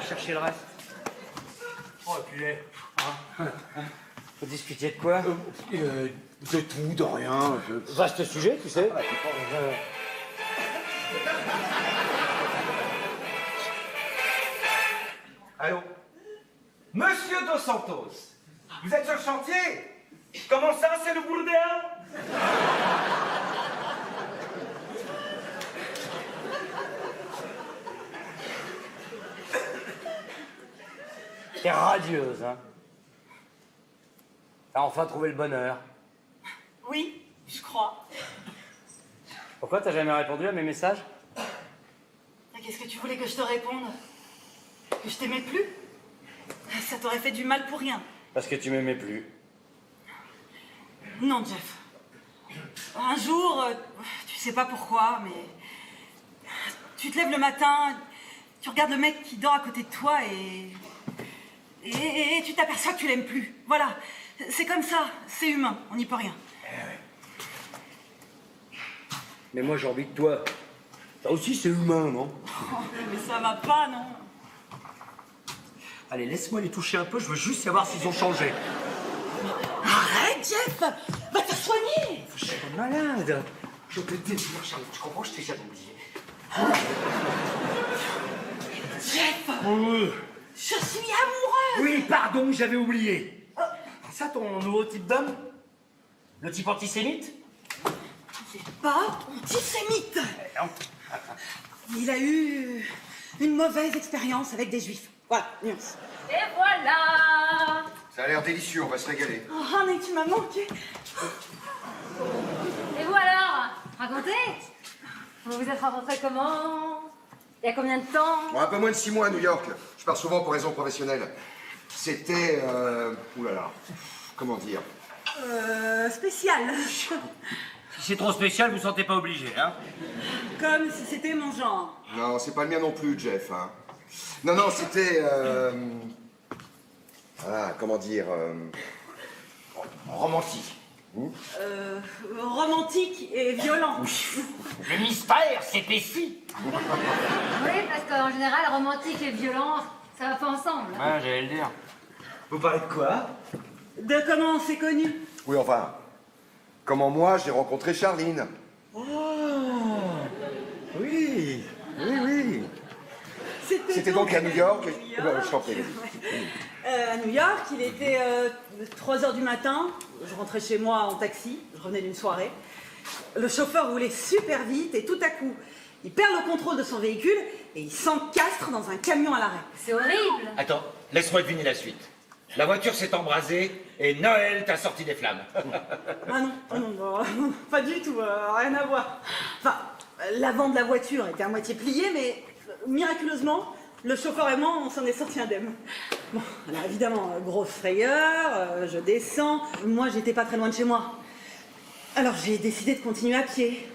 Chercher le reste. Oh, puis faut discuter de quoi? De tout, de rien. Vaste sujet, tu sais. Allô? Monsieur Dos Santos, vous êtes sur le chantier? Comment ça, c'est le bordel? T'es radieuse, hein. T'as enfin trouvé le bonheur. Oui, je crois. Pourquoi t'as jamais répondu à mes messages? Qu'est-ce que tu voulais que je te réponde? Que je t'aimais plus? Ça t'aurait fait du mal pour rien. Parce que tu m'aimais plus. Non, Jeff. Un jour, tu sais pas pourquoi, mais tu te lèves le matin, tu regardes le mec qui dort à côté de toi et tu t'aperçois que tu l'aimes plus. Voilà, c'est comme ça, c'est humain, on n'y peut rien. Mais moi j'ai envie de toi. Ça aussi c'est humain, non? Oh, mais ça va pas, non? Allez, laisse-moi les toucher un peu, je veux juste savoir s'ils ont changé. Arrête, Jeff! Va te soigner! Je suis pas malade. Je peux te dire, Charlotte, tu comprends, je t'ai jamais oublié. Jeff! Oh. Je suis amoureuse! Oui, pardon, j'avais oublié. C'est ça ton nouveau type d'homme? Le type antisémite? Il n'est pas antisémite! Non. Il a eu une mauvaise expérience avec des juifs. Voilà, nuance. Et voilà. Ça a l'air délicieux, on va se régaler. Oh, mais tu m'as manqué. Et vous alors? Racontez. Vous vous êtes rencontrés comment? Il y a combien de temps? Bon, un peu moins de 6 mois à New York. Je pars souvent pour raisons professionnelles. C'était... oulala. Comment dire? Spécial. Si c'est trop spécial, vous sentez pas obligé, hein? Comme si c'était mon genre. Non, c'est pas le mien non plus, Jeff. Hein. Non, c'était... comment dire... romantique. Romantique et violent. Le mystère s'épaissit. Oui, parce qu'en général, romantique et violent, ça va pas ensemble. Ouais, j'allais le dire. Vous parlez de quoi? De comment on s'est connus. Oui, enfin... Comment moi, j'ai rencontré Charline. Oh. Oui. C'était donc à New York. Je t'en prie. À New York, il était 3h du matin. Je rentrais chez moi en taxi. Je revenais d'une soirée. Le chauffeur roulait super vite et tout à coup, il perd le contrôle de son véhicule et il s'encastre dans un camion à l'arrêt. C'est horrible. Attends, laisse-moi deviner la suite. La voiture s'est embrasée et Noël t'a sorti des flammes. Ah non, pas du tout, rien à voir. Enfin, l'avant de la voiture était à moitié plié, mais miraculeusement, le chauffeur et moi, on s'en est sortis indemne. Bon, alors évidemment, grosse frayeur, je descends. Moi, j'étais pas très loin de chez moi. Alors j'ai décidé de continuer à pied.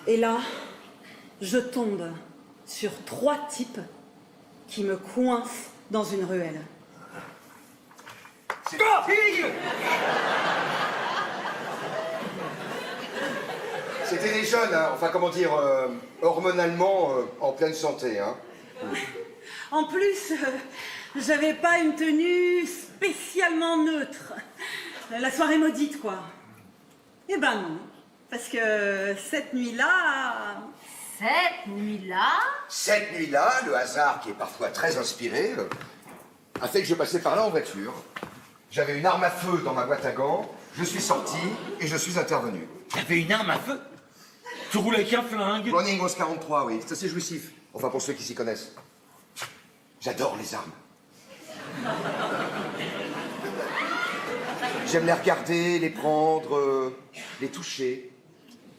Et là, je tombe sur 3 types qui me coincent dans une ruelle. C'était des jeunes, hein. Enfin, comment dire, hormonalement en pleine santé. Hein. En plus, j'avais pas une tenue spécialement neutre. La soirée maudite, quoi. Eh ben non, parce que cette nuit-là... Cette nuit-là? Cette nuit-là, le hasard, qui est parfois très inspiré, a fait que je passais par là en voiture. J'avais une arme à feu dans ma boîte à gants, je suis sorti et je suis intervenu. T'avais une arme à feu? Tu roules avec un flingue? Browning 1143, oui, c'est assez jouissif. Enfin, pour ceux qui s'y connaissent. J'adore les armes. J'aime les regarder, les prendre, les toucher.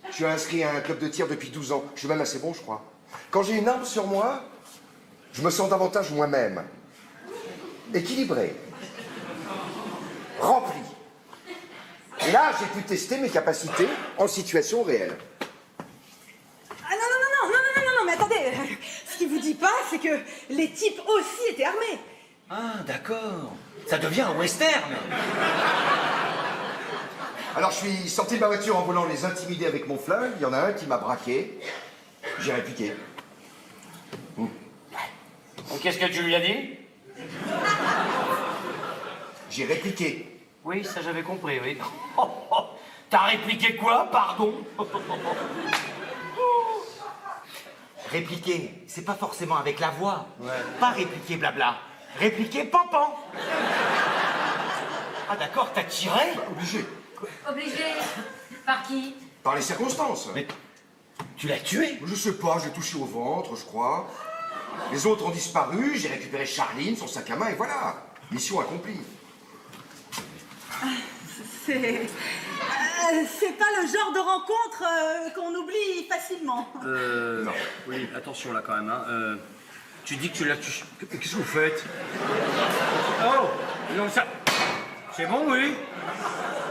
Je suis inscrit à un club de tir depuis 12 ans. Je suis même assez bon, je crois. Quand j'ai une arme sur moi, je me sens davantage moi-même. Équilibré. Rempli. Et là, j'ai pu tester mes capacités en situation réelle. Ah non, mais attendez, ce qu'il vous dit pas, c'est que les types aussi étaient armés. Ah, d'accord. Ça devient un western. Alors, je suis sorti de ma voiture en voulant les intimider avec mon flingue. Il y en a un qui m'a braqué. J'ai répliqué. Qu'est-ce que tu lui as dit? J'ai répliqué. Oui, ça j'avais compris, oui. T'as répliqué quoi, pardon? Répliquer, c'est pas forcément avec la voix. Ouais. Pas répliquer blabla. Répliquer pampan. Ah d'accord, t'as tiré? Obligé. Obligé. Par qui? Par les circonstances. Mais tu l'as tué? Je sais pas, j'ai touché au ventre, je crois. Les autres ont disparu, j'ai récupéré Charline, son sac à main, et voilà. Mission accomplie. C'est pas le genre de rencontre qu'on oublie facilement. Oui, attention là quand même, hein. Tu dis que tu l'as touché. Qu'est-ce que vous faites? Oh! Non, ça. C'est bon, oui?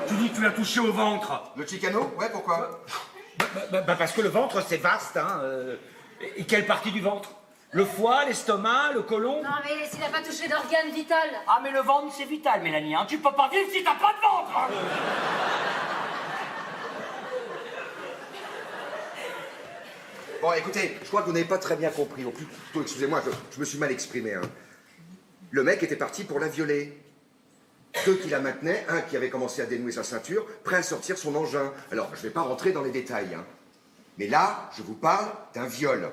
Tu dis que tu l'as touché au ventre. Le Chicano? Ouais, pourquoi? Parce que le ventre, c'est vaste, hein. Et quelle partie du ventre? Le foie, l'estomac, le côlon? Non, mais s'il n'a pas touché d'organe vital. Ah, mais le ventre, c'est vital, Mélanie, hein. Tu peux pas vivre si t'as pas de ventre, hein. Bon, écoutez, je crois que vous n'avez pas très bien compris. Ou plutôt, excusez-moi, je me suis mal exprimé. Hein. Le mec était parti pour la violer. Deux qui la maintenaient, un qui avait commencé à dénouer sa ceinture, prêt à sortir son engin. Alors, je ne vais pas rentrer dans les détails. Hein. Mais là, je vous parle d'un viol.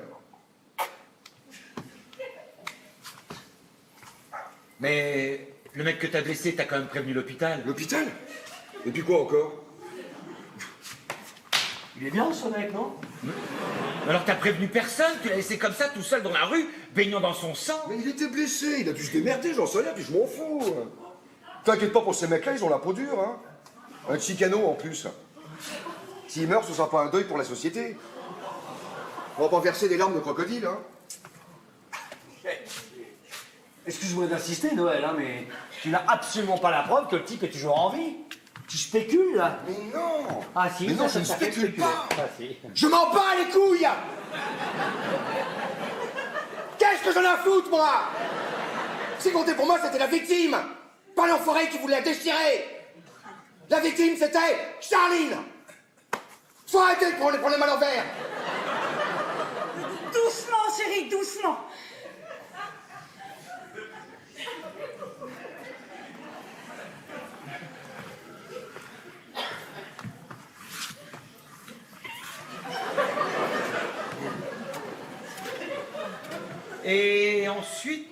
Mais le mec que t'as blessé, t'as quand même prévenu l'hôpital. L'hôpital? Et puis quoi encore? Il est bien, ce mec, non? Alors t'as prévenu personne? Tu l'as laissé comme ça, tout seul dans la rue, baignant dans son sang? Mais il était blessé, il a dû se démerder, j'en sais rien, puis je m'en fous. T'inquiète pas pour ces mecs-là, ils ont la peau dure, hein. Un Chicano en plus. S'il meurt, ce sera pas un deuil pour la société. On va pas verser des larmes de crocodile, hein. Excuse-moi d'insister, Noël, hein, mais tu n'as absolument pas la preuve que le type est toujours en vie. Tu spécules, là? Mais non! Ah, si, mais non, ça, je ne ça fait spécule spéculer. pas! Ah, si. Je m'en bats les couilles! Qu'est-ce que j'en ai à foutre, moi? Ce qui comptait pour moi, c'était la victime! Pas l'enfoiré qui voulait la déchirer! La victime, c'était Charline! Faut arrêter de prendre les problèmes à l'envers! Doucement, chérie, doucement. Et ensuite...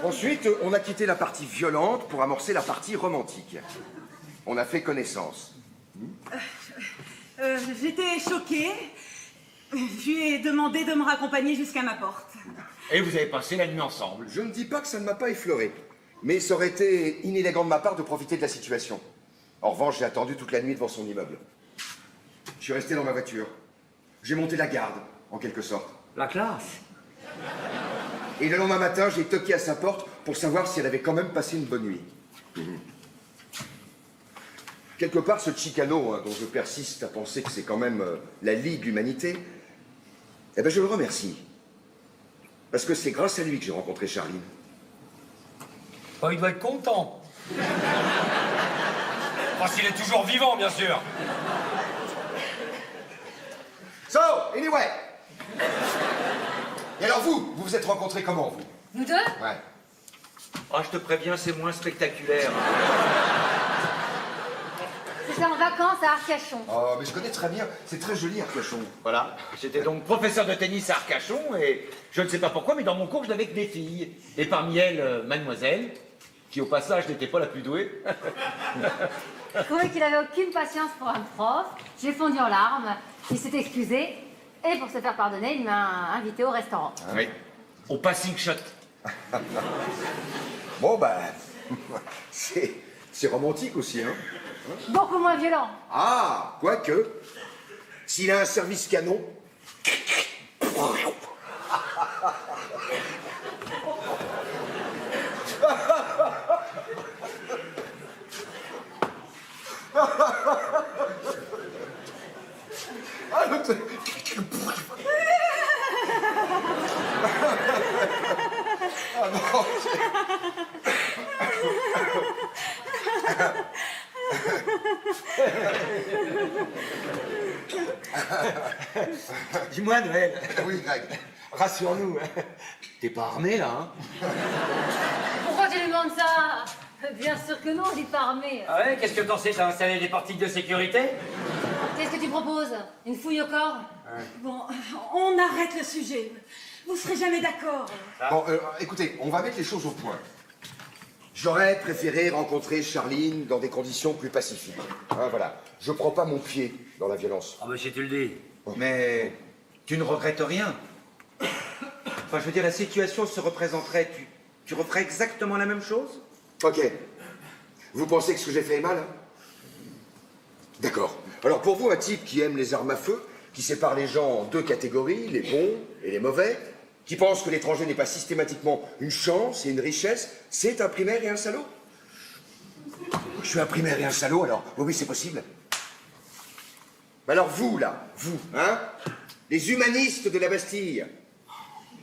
Ensuite, on a quitté la partie violente pour amorcer la partie romantique. On a fait connaissance. J'étais choquée. Je lui ai demandé de me raccompagner jusqu'à ma porte. Et vous avez passé la nuit ensemble. Je ne dis pas que ça ne m'a pas effleuré, mais ça aurait été inélégant de ma part de profiter de la situation. En revanche, j'ai attendu toute la nuit devant son immeuble. Je suis resté dans ma voiture. J'ai monté la garde, en quelque sorte. La classe. Et le lendemain matin, j'ai toqué à sa porte pour savoir si elle avait quand même passé une bonne nuit. Quelque part, ce Chicano, hein, dont je persiste à penser que c'est quand même la lie de l'humanité, eh ben je le remercie. Parce que c'est grâce à lui que j'ai rencontré Charline. Oh, il doit être content. Parce qu'il est toujours vivant, bien sûr. So, anyway. Et alors vous vous êtes rencontrés comment, vous? Nous deux? Ouais. Oh, je te préviens, c'est moins spectaculaire. C'était en vacances à Arcachon. Oh, mais je connais très bien. C'est très joli, Arcachon. Voilà, j'étais donc professeur de tennis à Arcachon et je ne sais pas pourquoi, mais dans mon cours, je n'avais que des filles. Et parmi elles, mademoiselle, qui au passage n'était pas la plus douée. Je trouvais qu'il avait aucune patience pour un prof. J'ai fondu en larmes. Il s'est excusé. Et pour se faire pardonner, il m'a invité au restaurant. Oui, au passing shot. Bon, bah... c'est romantique aussi, hein. Beaucoup moins violent. Ah, quoique, s'il a un service canon... Dis-moi, Noël. Oui, Greg. Rassure-nous. T'es pas armé, là, hein? Pourquoi tu lui demandes ça? Bien sûr que non, il est pas armé. Ah ouais, qu'est-ce que t'en sais? T'as installé des portiques de sécurité? Qu'est-ce que tu proposes? Une fouille au corps? Bon, on arrête le sujet. Vous serez jamais d'accord. Bon, écoutez, on va mettre les choses au point. J'aurais préféré rencontrer Charline dans des conditions plus pacifiques. Hein, voilà. Je prends pas mon pied dans la violence. Ah bah si tu le dis. Mais tu ne regrettes rien. Enfin, je veux dire, la situation se représenterait. Tu referais exactement la même chose? Ok. Vous pensez que ce que j'ai fait est mal, hein? D'accord. Alors pour vous, un type qui aime les armes à feu, qui sépare les gens en deux catégories, les bons et les mauvais, qui pense que l'étranger n'est pas systématiquement une chance et une richesse, c'est un primaire et un salaud? Je suis un primaire et un salaud, alors? Oui, c'est possible. Mais alors vous, là, vous, hein? Les humanistes de la Bastille,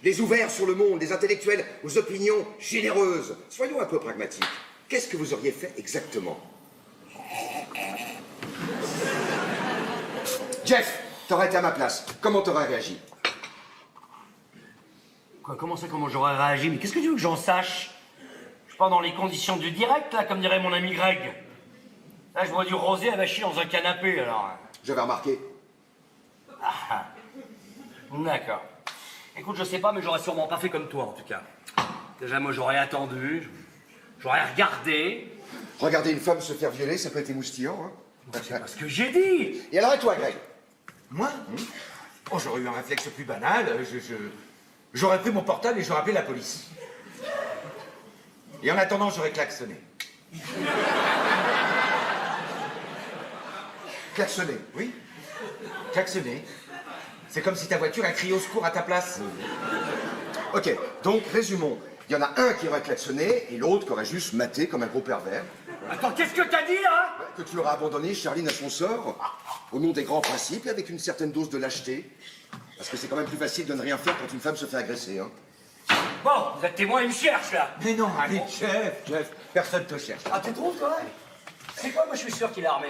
les ouverts sur le monde, les intellectuels aux opinions généreuses, soyons un peu pragmatiques. Qu'est-ce que vous auriez fait exactement? Jeff, t'aurais été à ma place. Comment t'aurais réagi? Quoi, comment ça, comment j'aurais réagi? Mais qu'est-ce que tu veux que j'en sache? Je suis pas dans les conditions du direct, là, comme dirait mon ami Greg. Là, je vois du rosé avachi dans un canapé, alors. J'avais remarqué. Ah, d'accord. Écoute, je sais pas, mais j'aurais sûrement pas fait comme toi, en tout cas. Déjà, moi, j'aurais attendu, j'aurais regardé. Regarder une femme se faire violer, ça peut être émoustillant, hein? C'est pas ce que j'ai dit. Et alors, et toi, Greg? Moi Oh, j'aurais eu un réflexe plus banal. J'aurais pris mon portable et j'aurais appelé la police. Et en attendant, j'aurais klaxonné. Klaxonner. Oui. Klaxonner. C'est comme si ta voiture a crié au secours à ta place. Ok, donc résumons. Il y en a un qui aurait klaxonné et l'autre qui aurait juste maté comme un gros pervers. Attends, qu'est-ce que t'as dit, là? Que tu auras abandonné Charline à son sort, au nom des grands principes et avec une certaine dose de lâcheté. Parce que c'est quand même plus facile de ne rien faire quand une femme se fait agresser, hein. Bon, vous êtes témoin, il me cherche, là. Mais non, allez, Jeff, personne te cherche. Ah, tu trouves, toi? C'est quoi, moi, je suis sûr qu'il est armé.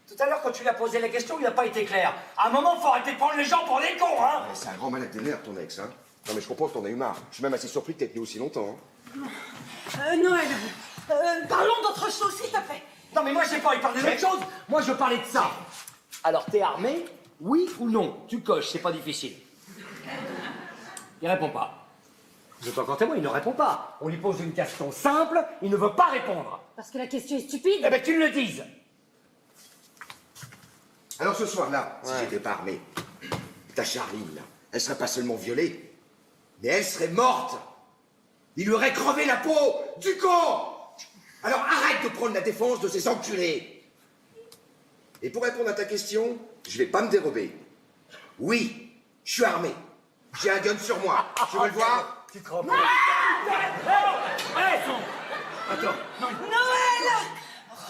Tout à l'heure, quand tu lui as posé la question, il n'a pas été clair. À un moment, faut arrêter de prendre les gens pour des cons, hein. Ouais, c'est un grand malade des nerfs, ton ex, hein. Non mais je comprends que t'en as eu marre. Je suis même assez surpris que t'aies tenu aussi longtemps, hein. Noël, parlons d'autre chose, s'il te plaît. Non, mais moi, j'ai pas envie de parler d'autre chose. Moi, je parlais de ça. Alors, t'es armé? Oui ou non? Tu coches, c'est pas difficile. Il répond pas. Vous êtes encore témoin, il ne répond pas. On lui pose une question simple, il ne veut pas répondre. Parce que la question est stupide. Eh ben, tu le dises. Alors ce soir-là, si j'étais pas armé, ta Charline, là, elle serait pas seulement violée, mais elle serait morte. Il lui aurait crevé la peau du con. Alors arrête de prendre la défense de ces enculés. Et pour répondre à ta question, je vais pas me dérober. Oui, je suis armé. J'ai un gun sur moi. Tu veux le voir? Tu te rends compte? Attends, non. Noël,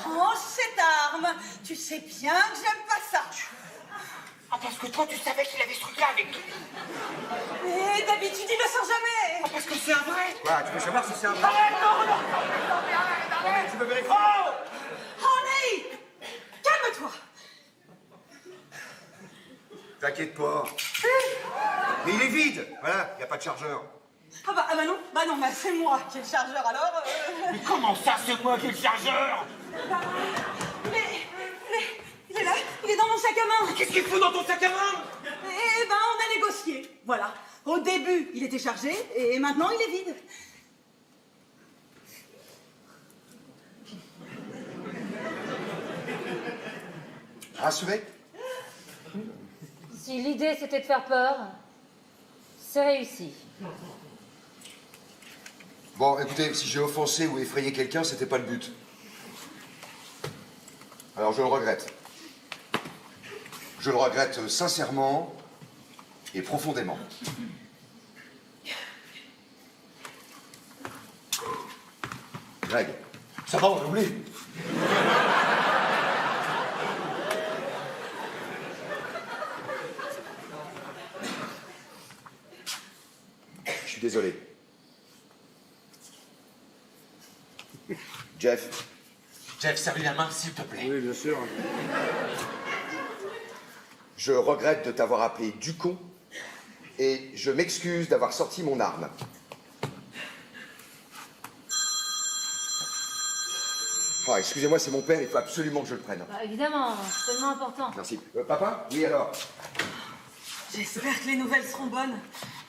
range cette arme. Tu sais bien que j'aime pas ça. Ah, parce que toi, tu savais qu'il avait ce truc-là avec lui. Et d'habitude, il ne sort jamais. Ah, parce que c'est un vrai. Quoi, tu veux savoir si c'est un vrai? Arrête, non, arrête. Tu veux vérifier? Honey, calme-toi. T'inquiète pas. Mais il est vide. Voilà, il n'y a pas de chargeur. Ah bah non, bah c'est moi qui ai le chargeur alors. Mais comment ça, c'est moi qui ai le chargeur? Mais il est là, il est dans mon sac à main. Qu'est-ce qu'il faut dans ton sac à main? Eh ben, on a négocié. Voilà. Au début, il était chargé et maintenant, il est vide. Rassuré? Si l'idée c'était de faire peur, c'est réussi. Bon, écoutez, si j'ai offensé ou effrayé quelqu'un, c'était pas le but. Alors je le regrette. Je le regrette sincèrement et profondément. Greg. Ça va, on oublie. Je suis désolé. Jeff. Jeff, serre-lui la main, s'il te plaît. Oui, bien sûr. Je regrette de t'avoir appelé du con et je m'excuse d'avoir sorti mon arme. Ah, excusez-moi, c'est mon père, il faut absolument que je le prenne. Bah, évidemment, c'est tellement important. Merci. Papa? Oui, alors? J'espère que les nouvelles seront bonnes.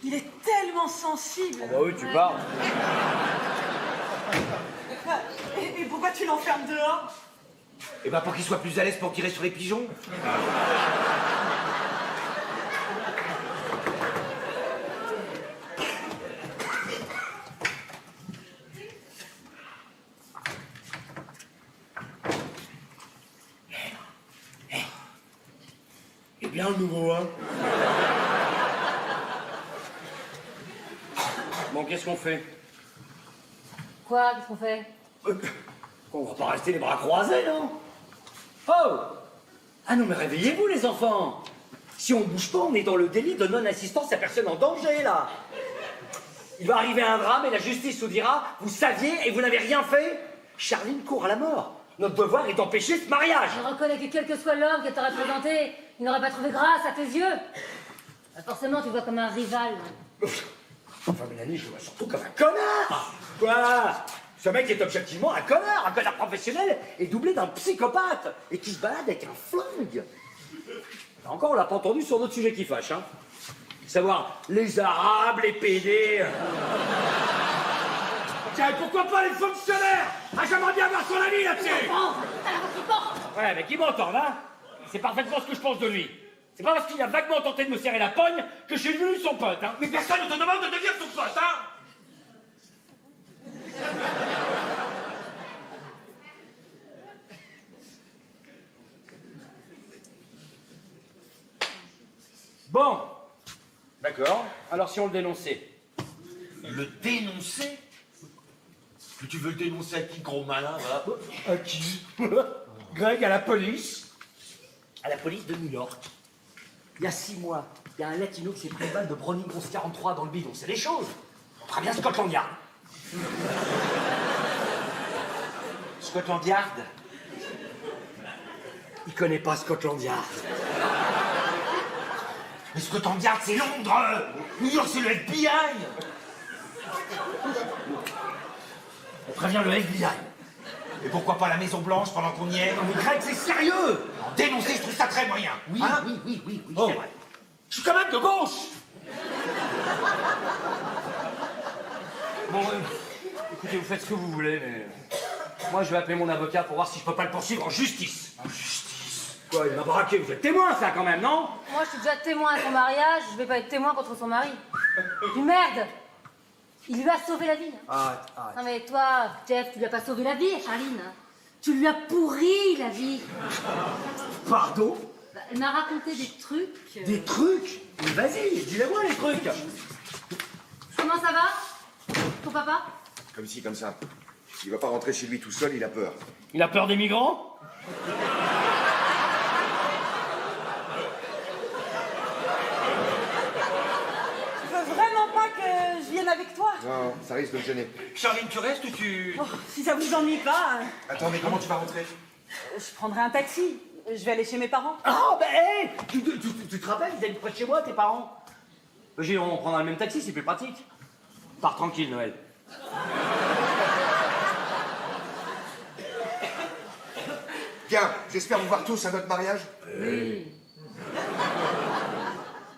Il est tellement sensible. Bah oui, tu parles. Et pourquoi tu l'enfermes dehors? Eh ben, pour qu'il soit plus à l'aise pour tirer sur les pigeons. bien le nouveau, hein. Bon, qu'est-ce qu'on fait? Quoi? Qu'est-ce qu'on fait? On va pas rester les bras croisés, non? Oh! Ah non, mais réveillez-vous, les enfants! Si on bouge pas, on est dans le délit de non-assistance à personne en danger, là! Il va arriver un drame et la justice nous dira « Vous saviez et vous n'avez rien fait ?» Charline court à la mort. Notre devoir est d'empêcher ce mariage. Je reconnais que quel que soit l'homme qu'elle t'aurait présenté, il n'aurait pas trouvé grâce à tes yeux. Forcément, tu le vois comme un rival. Enfin, Mélanie, je le vois surtout comme un connard. Quoi? Ce mec est objectivement un connard professionnel et doublé d'un psychopathe et qui se balade avec un flingue. Là encore, on l'a pas entendu sur d'autres sujets qui fâchent, hein. Savoir les Arabes, les PD. Tiens, pourquoi pas les fonctionnaires? Ah, j'aimerais bien avoir son avis là-dessus. Ouais, mais qui m'entende, hein? C'est parfaitement ce que je pense de lui. C'est pas parce qu'il a vaguement tenté de me serrer la pogne que je suis devenu son pote, hein. Mais personne ne te demande de devenir son pote, hein. Bon. D'accord. Alors si on le dénonçait? Le dénoncer? Que tu veux le dénoncer à qui, gros malin, là? À qui? Greg, à la police. À la police de New York. Il y a 6 mois, il y a un latino qui s'est pris une balle de Browning 1143 dans le bidon. C'est des choses. On fera bien Scotland Yard. Scotland Yard? Il connaît pas Scotland Yard. Mais Scotland Yard, c'est Londres! New York, c'est le FBI! On prévient le FBI. Et pourquoi pas la Maison Blanche pendant qu'on y est? Non mais Greg, c'est sérieux! Dénoncer, je trouve ça très moyen. Oui, Hein? oui, Oh. c'est vrai. Je suis quand même de gauche! Bon, écoutez, vous faites ce que vous voulez, mais... Moi, je vais appeler mon avocat pour voir si je peux pas le poursuivre en justice. En justice? Quoi, il m'a braqué, vous êtes témoin, ça, quand même, non? Moi, je suis déjà témoin à son mariage, je vais pas être témoin contre son mari. Du merde! Il lui a sauvé la vie. Arrête, arrête. Non mais toi, Jeff, tu lui as pas sauvé la vie, Charline. Tu lui as pourri la vie. Pardon? Bah, elle m'a raconté des trucs. Des trucs? Mais vas-y, dis-les-moi, les trucs. Comment ça va? Ton papa? Comme ci, comme ça. Il va pas rentrer chez lui tout seul, il a peur. Il a peur des migrants? Tu veux vraiment pas que je vienne avec toi? Non, ça risque de le gêner. Charline, tu restes ou tu... Oh, si ça vous ennuie pas, Attends, mais comment tu vas rentrer? je prendrai un taxi. Je vais aller chez mes parents. Ah, ben, hé! Tu te rappelles, ils habitent près de chez moi, tes parents? On prendra le même taxi, c'est plus pratique. Pars tranquille, Noël. Bien, j'espère vous voir tous à notre mariage. Oui.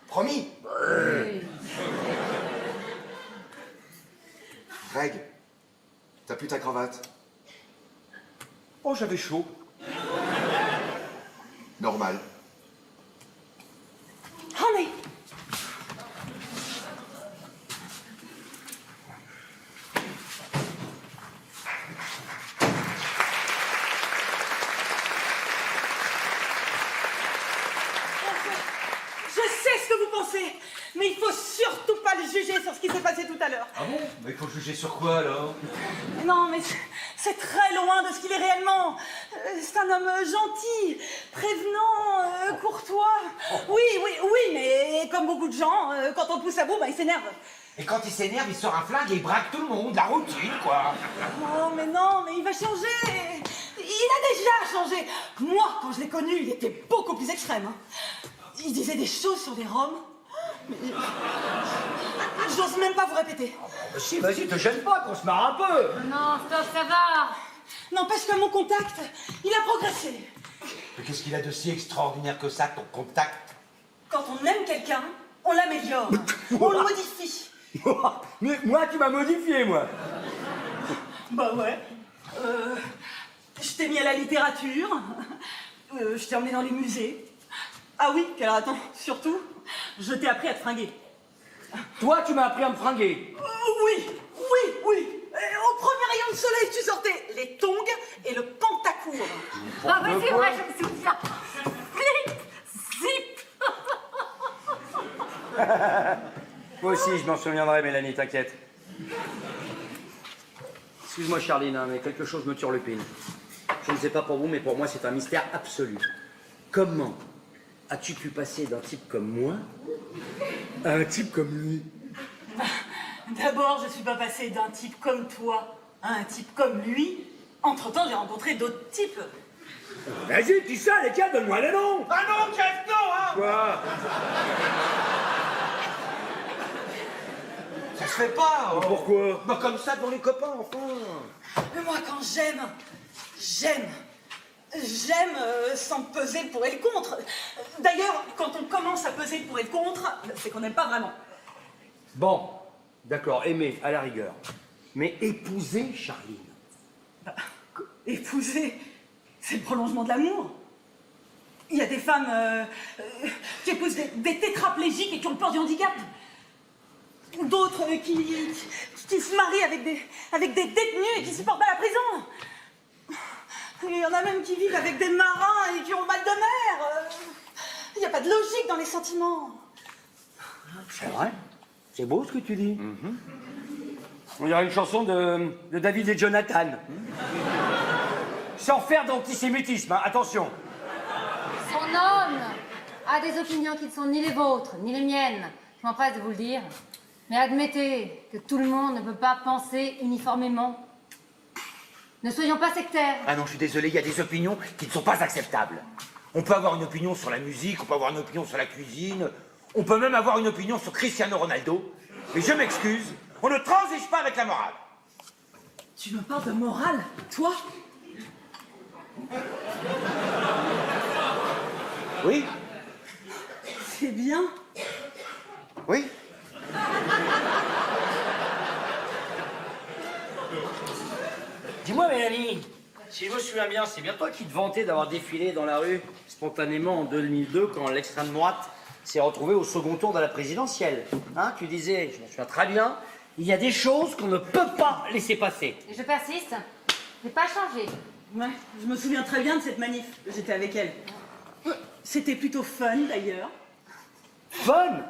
Promis? Oui. Greg, t'as plus ta cravate? Oh, j'avais chaud. Normal. Oh mais... Je sais ce que vous pensez, mais il faut surtout pas le juger sur ce qui s'est passé tout à l'heure. Ah bon? Mais il faut juger sur quoi, alors? Non, mais c'est très loin de ce qu'il est réellement. C'est un homme gentil, prévenant, courtois. Oui, mais comme beaucoup de gens, quand on le pousse à bout, il s'énerve. Et quand il s'énerve, il sort un flingue et il braque tout le monde, la routine, quoi. Oh, mais non, mais il va changer. Il a déjà changé. Moi, quand je l'ai connu, il était beaucoup plus extrême. Hein. Il disait des choses sur les Roms. Mais... J'ose même pas vous répéter. Si, vas-y, te gêne pas, qu'on se marre un peu. Non, stop, ça va. N'empêche que mon contact, il a progressé. Mais qu'est-ce qu'il a de si extraordinaire que ça, ton contact? Quand on aime quelqu'un, on l'améliore. On le modifie. Mais moi, tu m'as modifié, moi. Bah ouais. Je t'ai mis à la littérature. Je t'ai emmené dans les musées. Ah oui, alors attends, surtout, je t'ai appris à te fringuer. Toi, tu m'as appris à me fringuer. Oui. Au premier rayon de soleil, tu sortais les tongs et le pantacourt. Ah oui, c'est vrai, je me souviens. Slip, zip. si, je m'en souviendrai, Mélanie, t'inquiète. Excuse-moi, Charline, hein, mais quelque chose me turlupine. Je ne sais pas pour vous, mais pour moi, c'est un mystère absolu. Comment as-tu pu passer d'un type comme moi à un type comme lui? D'abord, je suis pas passée d'un type comme toi à un type comme lui. Entre-temps, j'ai rencontré d'autres types. Vas-y, dis ça, les gars, donne-moi les noms. Ah non, Jeff, non, hein. Quoi? Ça se fait pas. Oh. Pourquoi? Bah comme ça devant les copains, enfin. Mais moi, quand j'aime sans peser pour et le contre. D'ailleurs, quand on commence à peser pour et le contre, c'est qu'on n'aime pas vraiment. Bon, d'accord, aimer, à la rigueur. Mais épouser Charline? Bah, épouser, c'est le prolongement de l'amour. Il y a des femmes qui épousent des tétraplégiques et qui ont peur du handicap. D'autres qui se marient avec des détenus et qui supportent pas la prison. Il y en a même qui vivent avec des marins et qui ont mal de mer. Il n'y a pas de logique dans les sentiments. C'est vrai? C'est beau ce que tu dis. On dirait une chanson de David et Jonathan. Sans faire d'antisémitisme, hein, attention. Son homme a des opinions qui ne sont ni les vôtres, ni les miennes. Je m'empresse de vous le dire. Mais admettez que tout le monde ne peut pas penser uniformément. Ne soyons pas sectaires. Ah non, je suis désolé, il y a des opinions qui ne sont pas acceptables. On peut avoir une opinion sur la musique, on peut avoir une opinion sur la cuisine, on peut même avoir une opinion sur Cristiano Ronaldo. Mais je m'excuse, on ne transige pas avec la morale. Tu me parles de morale, toi? Oui? C'est bien. Oui? Dis-moi, Mélanie, si je me souviens bien, c'est bien toi qui te vantais d'avoir défilé dans la rue spontanément en 2002 quand l'extrême droite s'est retrouvée au second tour de la présidentielle. Hein, tu disais, je me souviens très bien, il y a des choses qu'on ne peut pas laisser passer. Et je persiste. Je n'ai pas changé. Ouais, je me souviens très bien de cette manif. J'étais avec elle. C'était plutôt fun, d'ailleurs. Fun?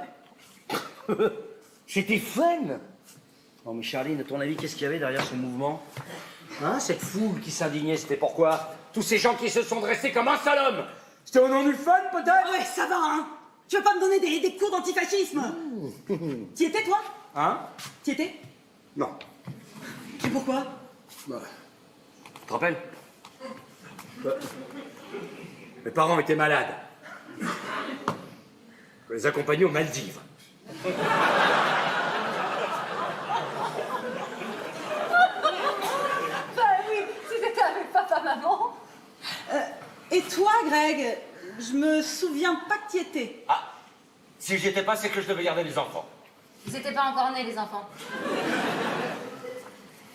C'était fun? Non mais Charline, à ton avis, qu'est-ce qu'il y avait derrière ce mouvement? Hein, cette foule qui s'indignait, c'était pourquoi? Tous ces gens qui se sont dressés comme un seul homme. C'était au nom du fun, peut-être? Ouais, ça va, hein. Tu vas pas me donner des cours d'antifascisme. T'y étais, toi? Hein? T'y étais? Non. Et pourquoi? Tu te rappelles? Mes parents étaient malades. Je les accompagnais aux Maldives. Bah oui, si c'était avec papa, maman. Et toi, Greg? Je me souviens pas que t'y étais. Ah, si j'y étais pas, c'est que je devais garder les enfants. Ils n'étaient pas encore nés, les enfants.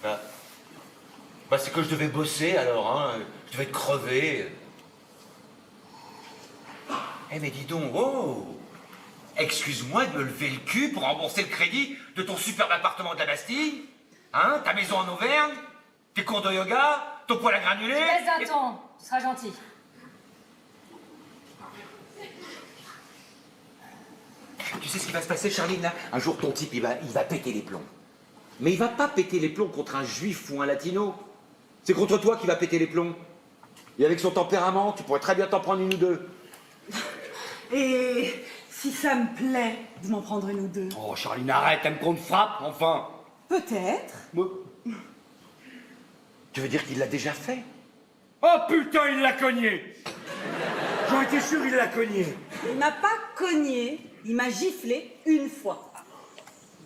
Bah c'est que je devais bosser alors, hein. Je devais être crevé. Eh mais dis donc, oh! Excuse-moi de me lever le cul pour rembourser le crédit de ton superbe appartement de la Bastille, hein? Ta maison en Auvergne, tes cours de yoga, ton poêle à granulés. Laisse d'un ton, tu seras gentil. Tu sais ce qui va se passer, Charline, là? Un jour, ton type, il va péter les plombs. Mais il va pas péter les plombs contre un juif ou un latino. C'est contre toi qu'il va péter les plombs. Et avec son tempérament, tu pourrais très bien t'en prendre une ou deux. Et si ça me plaît de m'en prendre une ou deux? Oh, Charline, arrête, t'aimes qu'on te frappe, enfin. Peut-être. Tu veux dire qu'il l'a déjà fait? Oh putain, il l'a cogné. J'en étais sûr, il l'a cogné. Il m'a pas cogné, il m'a giflé une fois.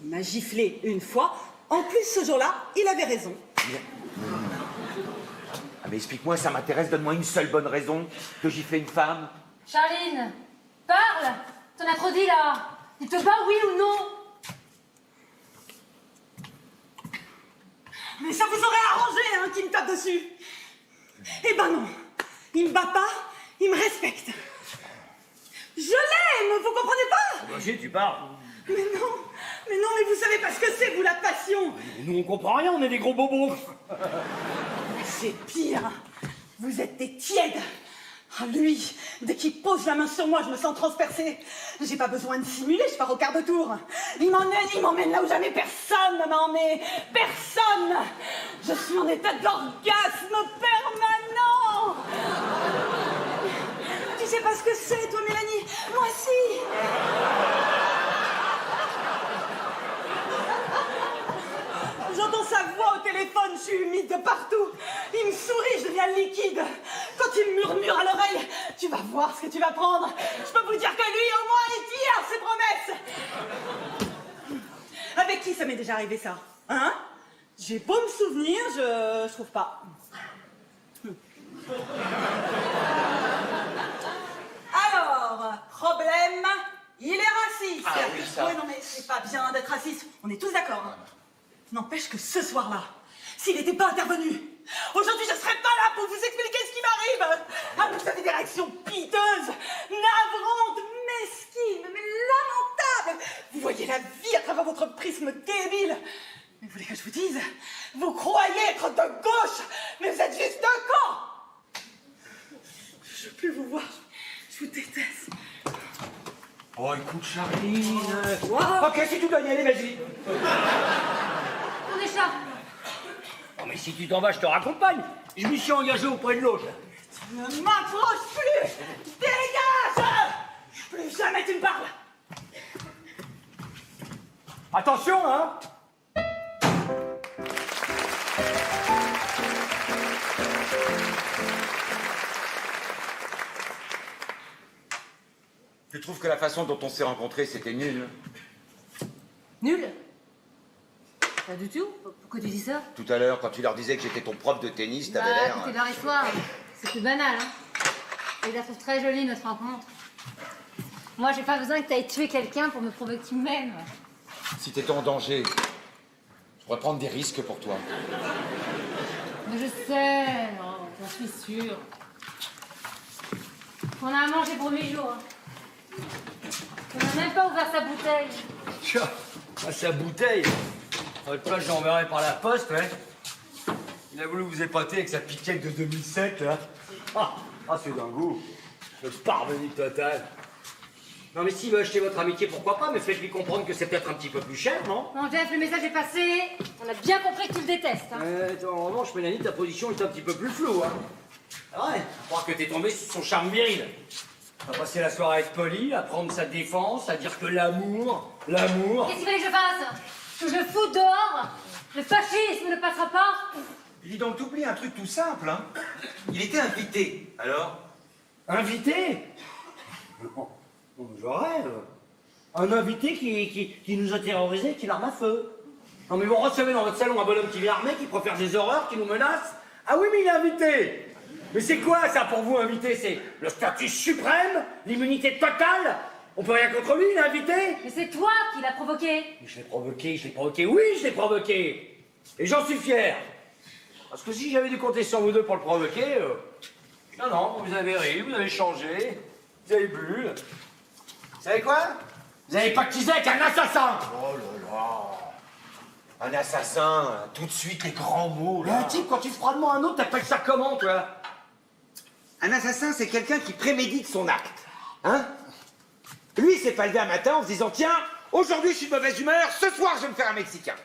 Il m'a giflé une fois. En plus, ce jour-là, il avait raison. Ah mais explique-moi, ça m'intéresse, donne-moi une seule bonne raison de gifler une femme. Charline, parle. T'en as trop dit, là. Il te bat, oui ou non? Mais ça vous aurait arrangé, hein, qu'il me tape dessus. Eh ben non, il me bat pas, il me respecte. Je l'aime, vous comprenez pas? Vas-y, tu parles. Mais non, mais vous savez pas ce que c'est, vous, la passion. Nous, on comprend rien, on est des gros bobos. C'est pire, vous êtes des tièdes. Ah, lui, dès qu'il pose la main sur moi, je me sens transpercée. J'ai pas besoin de simuler, je pars au quart de tour. Il m'emmène là où jamais personne ne m'a emmené. Personne. Je suis en état d'orgasme permanent. Tu sais pas ce que c'est, toi, Mélanie? Moi, si. J'entends sa voix au téléphone, je suis humide de partout. Il me sourit, je deviens liquide. Quand il murmure à l'oreille, tu vas voir ce que tu vas prendre. Je peux vous dire que lui, au moins, il tient ses promesses. Avec qui ça m'est déjà arrivé, ça? Hein? J'ai beau me souvenir, je trouve pas. Alors, problème, il est raciste. Ah oui, ça. Ouais, non, mais c'est pas bien d'être raciste. On est tous d'accord. Hein. N'empêche que ce soir-là, s'il n'était pas intervenu, aujourd'hui je serais pas là pour vous expliquer ce qui m'arrive. Ah, vous avez des réactions piteuses, navrantes, mesquines, mais lamentables. Vous voyez la vie à travers votre prisme débile. Mais vous voulez que je vous dise? Vous croyez être de gauche, mais vous êtes juste de camp. Je veux plus vous voir. Je vous déteste. Oh, écoute, Charline. Wow. Ok, si tu dois y aller, vas-y. On est chat. Oh, mais si tu t'en vas, je te raccompagne. Je m'y suis engagé auprès de l'autre. Ne m'approche plus. Dégage. Plus jamais tu me parles. Attention, hein. Je trouve que la façon dont on s'est rencontrés, c'était nul. Nul? Pas du tout. Pourquoi tu dis ça? Tout à l'heure, quand tu leur disais que j'étais ton prof de tennis, t'avais Bah, l'air... écoutez leur histoire. C'est plus banal, hein. Et je la trouve très jolie, notre rencontre. Moi, j'ai pas besoin que t'ailles tuer quelqu'un pour me prouver que tu m'aimes. Si t'étais en danger, je pourrais prendre des risques pour toi. Mais je sais, oh, j'en suis sûre. On a à manger pour 8 jours. Hein. On n'a même pas ouvert sa bouteille. Tiens, à sa bouteille. Votre place, j'enverrai par la poste, ouais. Il a voulu vous épater avec sa piquette de 2007, là. C'est d'un goût. Le parvenu total. Non, mais s'il veut acheter votre amitié, pourquoi pas, mais faites-lui comprendre que c'est peut-être un petit peu plus cher, non? Non, Jeff, le message est passé. On a bien compris que tu le détestes. Hein. En revanche, Mélanie, ta position est un petit peu plus floue, hein. Ah ouais, je crois que t'es tombé sur son charme viril. On va passer la soirée à être poli, à prendre sa défense, à dire que l'amour... Qu'est-ce qu'il fallait que je fasse? Que je le foute dehors? Le fascisme ne passera pas? Dis donc, t'oublies un truc tout simple, hein. Il était invité, alors? Invité? Non, je rêve. Un invité qui nous a terrorisés, qui l'arme à feu. Non mais vous recevez dans votre salon un bonhomme qui vient armé, qui profère des horreurs, qui nous menace? Ah oui, mais il est invité! Mais c'est quoi ça pour vous, invité? C'est le statut suprême? L'immunité totale? On peut rien contre lui, il est invité? Mais c'est toi qui l'as provoqué. Mais je l'ai provoqué, oui, je l'ai provoqué. Et j'en suis fier. Parce que si j'avais dû compter sur vous deux pour le provoquer... Non, vous avez ri, vous avez changé, vous avez bu. Vous savez quoi? Vous avez pactisé avec un assassin. Oh là là. Un assassin, tout de suite les grands mots, là. Un type, quand tu feras de moi un autre, t'appelles ça comment, toi? Un assassin, c'est quelqu'un qui prémédite son acte. Hein? Lui, il s'est pas levé un matin en se disant, tiens, aujourd'hui je suis de mauvaise humeur, ce soir je vais me faire un Mexicain.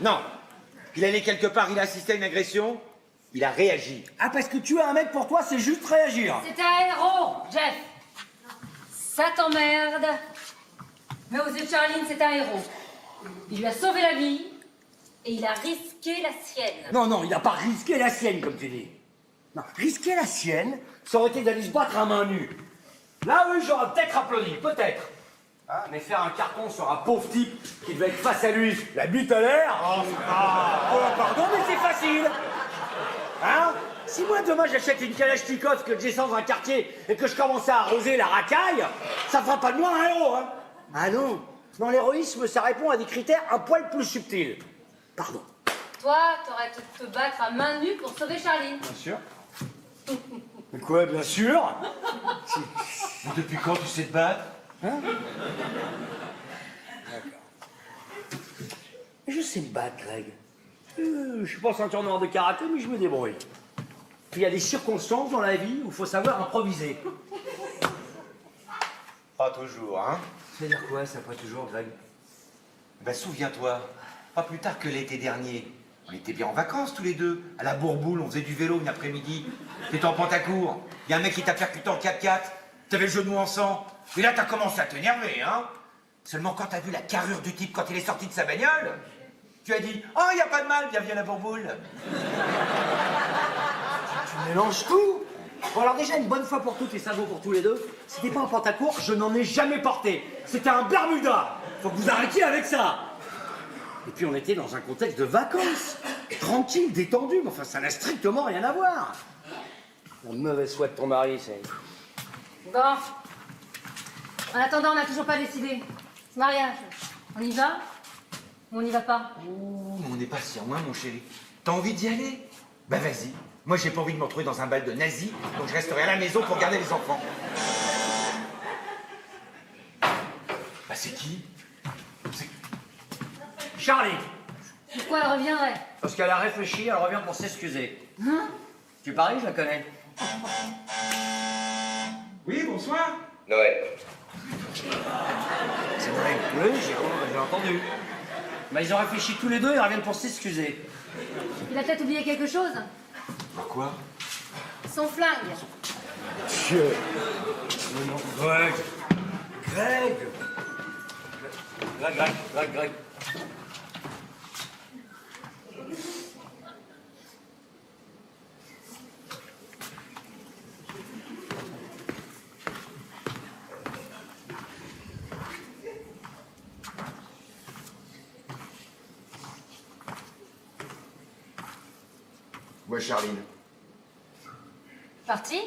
Non. Il allait quelque part, il a assisté à une agression, il a réagi. Ah, parce que tuer un mec pour toi, c'est juste réagir. C'est un héros, Jeff. Ça t'emmerde. Mais aux yeux de Charline, c'est un héros. Il lui a sauvé la vie et il a risqué la sienne. Non, il n'a pas risqué la sienne, comme tu dis. Non, risquer la sienne, ça aurait été d'aller se battre à main nue. Là, oui, j'aurais peut-être applaudi, peut-être. Hein, mais faire un carton sur un pauvre type qui devait être face à lui, la bite à l'air... pardon, mais c'est facile. Hein? Si moi, demain, j'achète une Kalachnikov que j'ai dans un quartier et que je commençais à arroser la racaille, ça fera pas de moi un héros, hein? Ah non. Dans l'héroïsme, ça répond à des critères un poil plus subtils. Pardon. Toi, t'aurais te battre à main nue pour sauver Charline. Bien sûr. Mais quoi, bien sûr? Depuis quand tu sais te battre? Hein? D'accord. Je sais me battre, Greg. Je suis pas ceinture noire de karaté, mais je me débrouille. Puis il y a des circonstances dans la vie où il faut savoir improviser. Pas toujours, hein. C'est-à-dire quoi, ça, pas toujours, Greg? Ben, souviens-toi, pas plus tard que l'été dernier, on était bien en vacances tous les deux. À la Bourboule, on faisait du vélo une après-midi. T'étais en pantacourt. Il y a un mec qui t'a percuté en 4x4. T'avais le genou en sang. Et là, t'as commencé à t'énerver, hein. Seulement quand t'as vu la carrure du type quand il est sorti de sa bagnole, tu as dit « Oh, y a pas de mal, bienvenue à la Bourboule ». Tu mélanges tout. Bon, alors déjà, une bonne fois pour toutes et ça vaut pour tous les deux, c'était pas un pantacourt, je n'en ai jamais porté. C'était un Bermuda. Faut que vous arrêtiez avec ça. Et puis on était dans un contexte de vacances. Tranquille, détendu, mais enfin ça n'a strictement rien à voir. La mauvaise foi de ton mari, c'est... Bon. En attendant, on n'a toujours pas décidé. Ce mariage, on y va ou on n'y va pas? Ouh, mais on n'est pas sûr, hein, mon chéri. T'as envie d'y aller? Bah vas-y. Moi, j'ai pas envie de me retrouver dans un bal de nazis, donc je resterai à la maison pour garder les enfants. Bah c'est qui? Charlie. Pourquoi elle reviendrait? Parce qu'elle a réfléchi, elle revient pour s'excuser. Tu paries, je la connais. Oui, bonsoir. Noël. C'est vrai. Oui, j'ai entendu. Mais ils ont réfléchi tous les deux et ils reviennent pour s'excuser. Il a peut-être oublié quelque chose. Bah quoi? Son flingue. Greg. Greg. Greg. Où est Charline? Parti?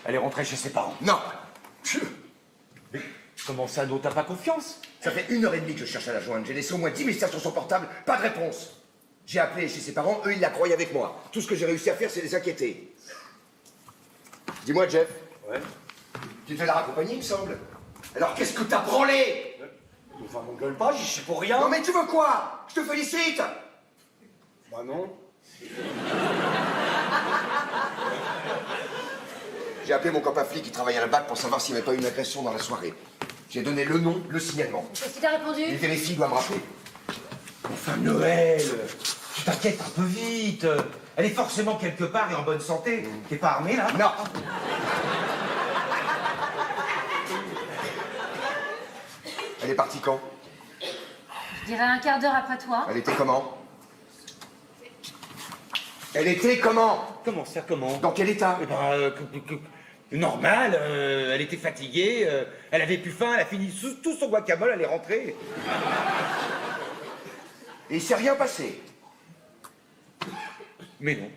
Elle est rentrée chez ses parents. Non. Mais comment ça, non, t'as pas confiance? Ça fait 1h30 que je cherche à la joindre. J'ai laissé au moins 10 messages sur son portable, pas de réponse. J'ai appelé chez ses parents, eux ils la croyaient avec moi. Tout ce que j'ai réussi à faire, c'est les inquiéter. Dis-moi, Jeff. Ouais. Tu devais la raccompagner, il me semble. Alors qu'est-ce que t'as branlé? Enfin, m'engueule pas, j'y suis pour rien. Non mais tu veux quoi? Je te félicite. Bah non. J'ai appelé mon copain flic qui travaille à la BAC pour savoir s'il n'y avait pas eu une agression dans la soirée. J'ai donné le nom, le signalement. Qu'est-ce qu'il t'a répondu? Il vérifie, il doit me rappeler. Enfin, Noël, tu t'inquiètes un peu vite. Elle est forcément quelque part et en bonne santé. T'es pas armé, là? Non. Elle est partie quand? Je dirais un quart d'heure après toi. Elle était comment? Elle était comment? Comment ça, comment? Dans quel état? Eh ben, normal, elle était fatiguée, elle avait plus faim, elle a fini tout son guacamole, elle est rentrée. Et il s'est rien passé. Mais non.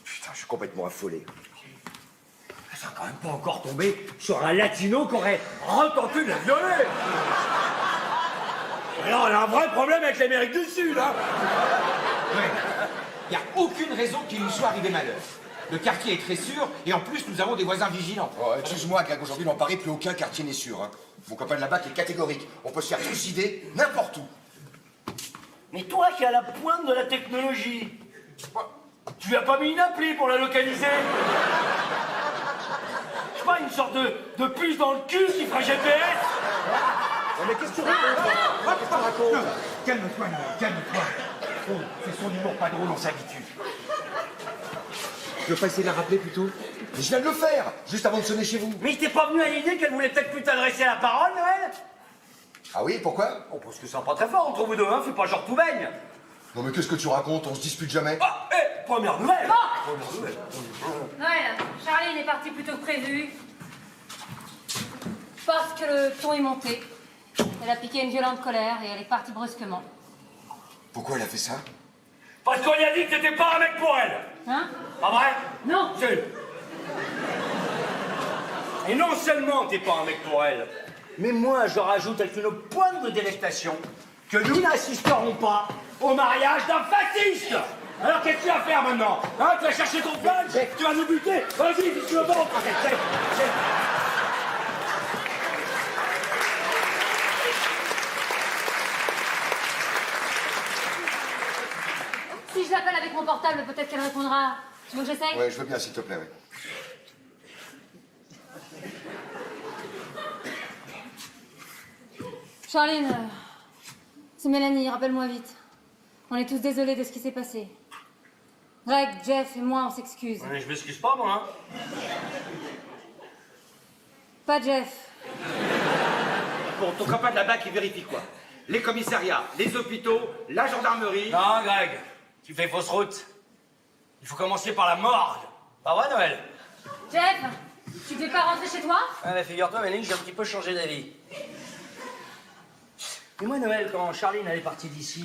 Putain, je suis complètement affolé. Ça n'a quand même pas encore tombé sur un latino qui aurait retenté de la violer. Alors, elle a un vrai problème avec l'Amérique du Sud, hein. Ouais. Il n'y a aucune raison qu'il nous soit arrivé malheur. Le quartier est très sûr, et en plus, nous avons des voisins vigilants. Oh, excuse-moi, Greg, aujourd'hui, dans Paris, plus aucun quartier n'est sûr. Hein. Mon copain de la BAC est catégorique. On peut se faire trucider n'importe où. Mais toi qui es à la pointe de la technologie, tu lui as pas mis une appli pour la localiser? Je sais pas, une sorte de puce dans le cul qui ferait GPS? Mais qu'est-ce que tu racontes? Non, calme-toi, Noël, calme-toi. Oh, c'est son humour pas drôle, on s'habitue. Tu veux pas essayer de la rappeler plutôt? Mais je viens de le faire, juste avant de sonner chez vous. Mais t'es pas venu à l'idée qu'elle voulait peut-être plus t'adresser la parole, Noël? Ah oui, pourquoi? Bon, parce que c'est pas très fort entre vous deux, hein, fais pas genre tout baigne. Non mais qu'est-ce que tu racontes? On se dispute jamais. Ah, première nouvelle. Bon. Noël, Charline est partie plus tôt que prévu. Parce que le ton est monté. Elle a piqué une violente colère et elle est partie brusquement. Pourquoi elle a fait ça? Parce qu'on lui a dit que t'étais pas un mec pour elle. Hein? Pas vrai? Non. Si. Et non seulement t'es pas un mec pour elle, mais moi je rajoute avec une pointe de délectation que nous n'assisterons pas au mariage d'un fasciste. Alors qu'est-ce que tu vas faire maintenant? Hein, tu vas chercher ton flingue? Tu vas nous buter? Vas-y, dis-tu le ventre. Si je l'appelle avec mon portable, peut-être qu'elle répondra. Tu veux que j'essaye? Ouais, je veux bien, s'il te plaît, ouais. Charline, c'est Mélanie, rappelle-moi vite. On est tous désolés de ce qui s'est passé. Greg, Jeff et moi, on s'excuse. Ouais, je m'excuse pas, moi, hein. Pas Jeff. Bon, ton copain de là-bas qui vérifie quoi? Les commissariats, les hôpitaux, la gendarmerie. Non, Greg, tu fais fausse route. Il faut commencer par la morgue. Pas vrai, Noël? Jeff, tu devais pas rentrer chez toi? Ah, mais figure-toi, Mélanie, j'ai un petit peu changé d'avis. Mais moi, Noël, quand Charline elle est partie d'ici,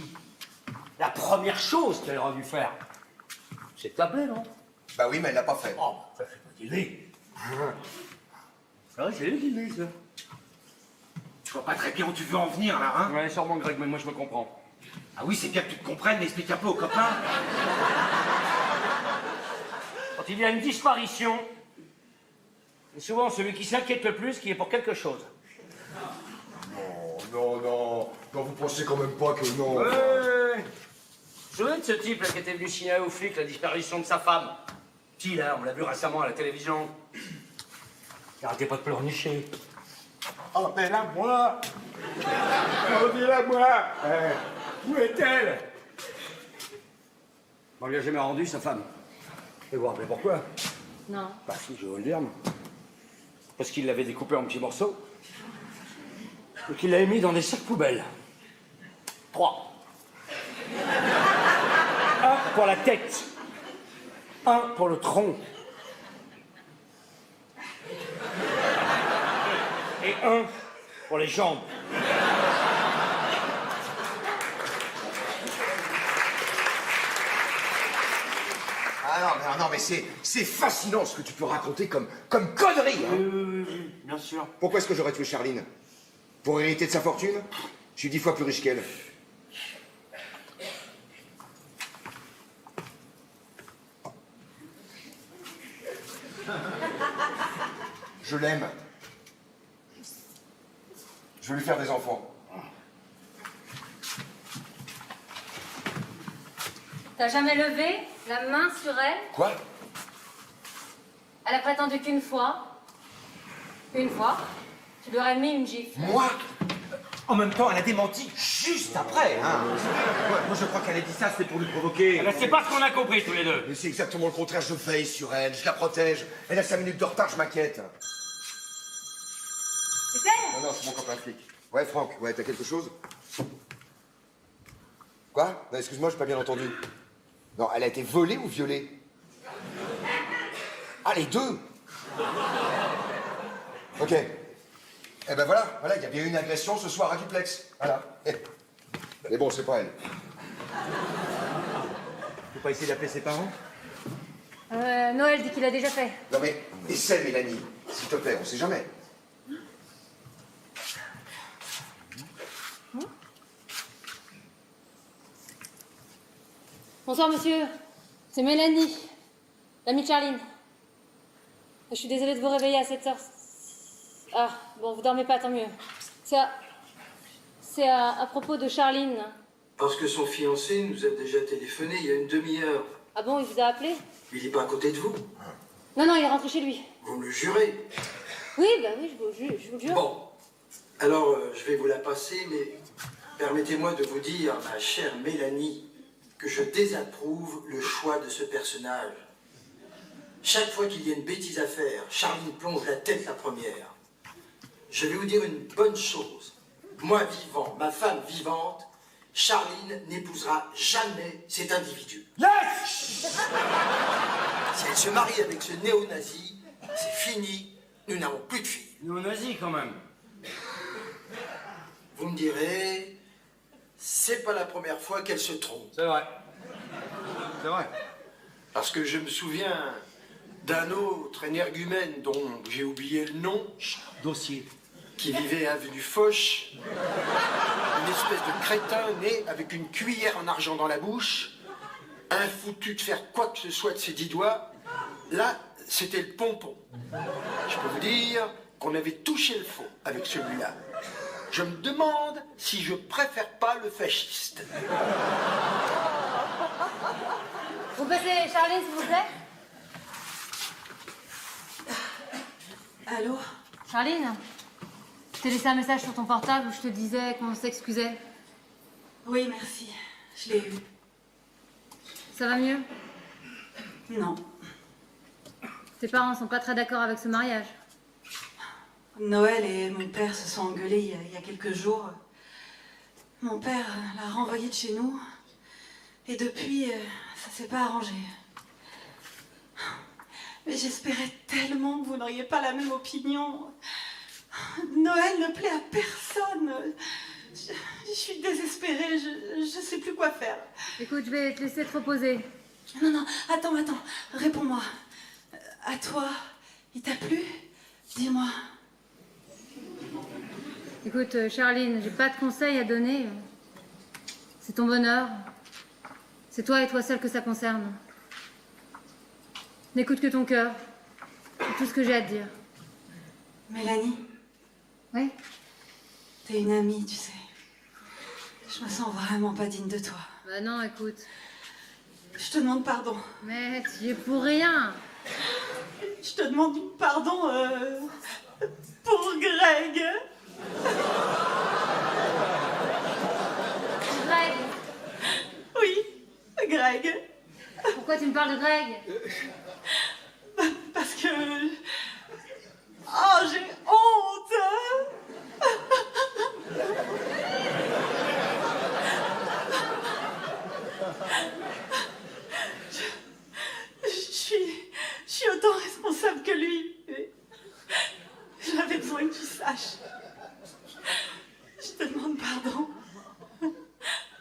la première chose qu'elle aurait dû faire, c'est de t'appeler, non? Bah oui, mais elle l'a pas fait. Oh, ça fait pas qu'il est. Ah oui, c'est lui qui le dit, ça. Je vois pas très bien où tu veux en venir là, hein? Ouais, sûrement, Greg, mais moi je me comprends. Ah oui, c'est bien que tu te comprennes, mais explique un peu aux copains. Quand il y a une disparition, c'est souvent celui qui s'inquiète le plus qui est pour quelque chose. Non, non. Non, vous pensez quand même pas que non. Ouais. Vous vous souvenez de ce type là qui était venu signaler aux flics la disparition de sa femme? Qui là, on l'a vu récemment à la télévision. Il arrêtait pas de pleurnicher. Oh, mais là, moi! Oh, dis-la, moi! Où est-elle? On lui a jamais rendu sa femme. Et vous vous rappelez pourquoi? Non. Bah si, je vais vous le dire. Parce qu'il l'avait découpé en petits morceaux. Et qu'il l'avait mis dans des sacs poubelles. 3. Un pour la tête. Un pour le tronc. Et un pour les jambes. Ah non, mais c'est fascinant ce que tu peux raconter comme connerie, hein. Oui, bien sûr. Pourquoi est-ce que j'aurais tué Charline? Pour hériter de sa fortune? Je suis 10 fois plus riche qu'elle. Je l'aime. Je veux lui faire des enfants. T'as jamais levé la main sur elle? Quoi? Elle a prétendu qu'une fois. Une fois. Tu lui aurais mis une gifle. Moi? En même temps, elle a démenti juste après, hein. Ouais, moi, je crois qu'elle a dit ça, c'était pour nous provoquer. Eh ben, c'est pas ce qu'on a compris tous les deux. Mais c'est exactement le contraire, je veille sur elle, je la protège. Elle a 5 minutes de retard, je m'inquiète. C'est elle? Non, c'est mon copain flic. Ouais, Franck, ouais, t'as quelque chose? Quoi? Non, excuse-moi, j'ai pas bien entendu. Non, elle a été volée ou violée? Ah, les deux? Ok. Eh ben voilà, il y a bien eu une agression ce soir à Duplex. Voilà. Mais bon, c'est pas elle. Faut pas essayer d'appeler ses parents? Noël dit qu'il a déjà fait. Non mais, essaie Mélanie, s'il te plaît, on sait jamais. Bonsoir, monsieur. C'est Mélanie, l'amie de Charline. Je suis désolée de vous réveiller à cette heure. Ah, bon, vous dormez pas, tant mieux. C'est à propos de Charline. Parce que son fiancé nous a déjà téléphoné il y a une demi-heure. Ah bon, il vous a appelé? Il n'est pas à côté de vous. Non, il est rentré chez lui. Vous me le jurez. Oui, bah oui, je vous le jure. Bon. Alors, je vais vous la passer, mais permettez-moi de vous dire, ma chère Mélanie, que je désapprouve le choix de ce personnage. Chaque fois qu'il y a une bêtise à faire, Charline plonge la tête la première. Je vais vous dire une bonne chose. Moi vivant, ma femme vivante, Charline n'épousera jamais cet individu. Yes! Si elle se marie avec ce néo-nazi, c'est fini, nous n'avons plus de filles. Néo-nazi, quand même. Vous me direz, c'est pas la première fois qu'elle se trompe. C'est vrai. C'est vrai. Parce que je me souviens d'un autre énergumène dont j'ai oublié le nom, Dossier. qui vivait avenue Foch, une espèce de crétin né avec une cuillère en argent dans la bouche, infoutu de faire quoi que ce soit de ses 10 doigts. Là, c'était le pompon. Je peux vous dire qu'on avait touché le fond avec celui-là. Je me demande si je préfère pas le fasciste. Vous passez Charline, s'il vous plaît? Allô? Charline, je t'ai laissé un message sur ton portable où je te disais qu'on s'excusait. Oui, merci. Je l'ai eu. Ça va mieux? Non. Tes parents sont pas très d'accord avec ce mariage. Noël et mon père se sont engueulés il y a quelques jours. Mon père l'a renvoyé de chez nous. Et depuis, ça s'est pas arrangé. Mais j'espérais tellement que vous n'auriez pas la même opinion. Noël ne plaît à personne. Je suis désespérée, je sais plus quoi faire. Écoute, je vais te laisser te reposer. Non, non, attends, réponds-moi. À toi, il t'a plu? Dis-moi. Écoute, Charline, j'ai pas de conseils à donner. C'est ton bonheur. C'est toi et toi seule que ça concerne. N'écoute que ton cœur. C'est tout ce que j'ai à te dire. Mélanie, Oui? t'es une amie, tu sais. Je me sens vraiment pas digne de toi. Bah non, écoute. Je te demande pardon. Mais tu y es pour rien. Je te demande pardon pour Greg. Greg, Oui, Greg. pourquoi tu me parles de Greg? Parce que... Oh, j'ai honte. Je suis autant responsable que lui. J'avais besoin que tu saches. Je te demande pardon.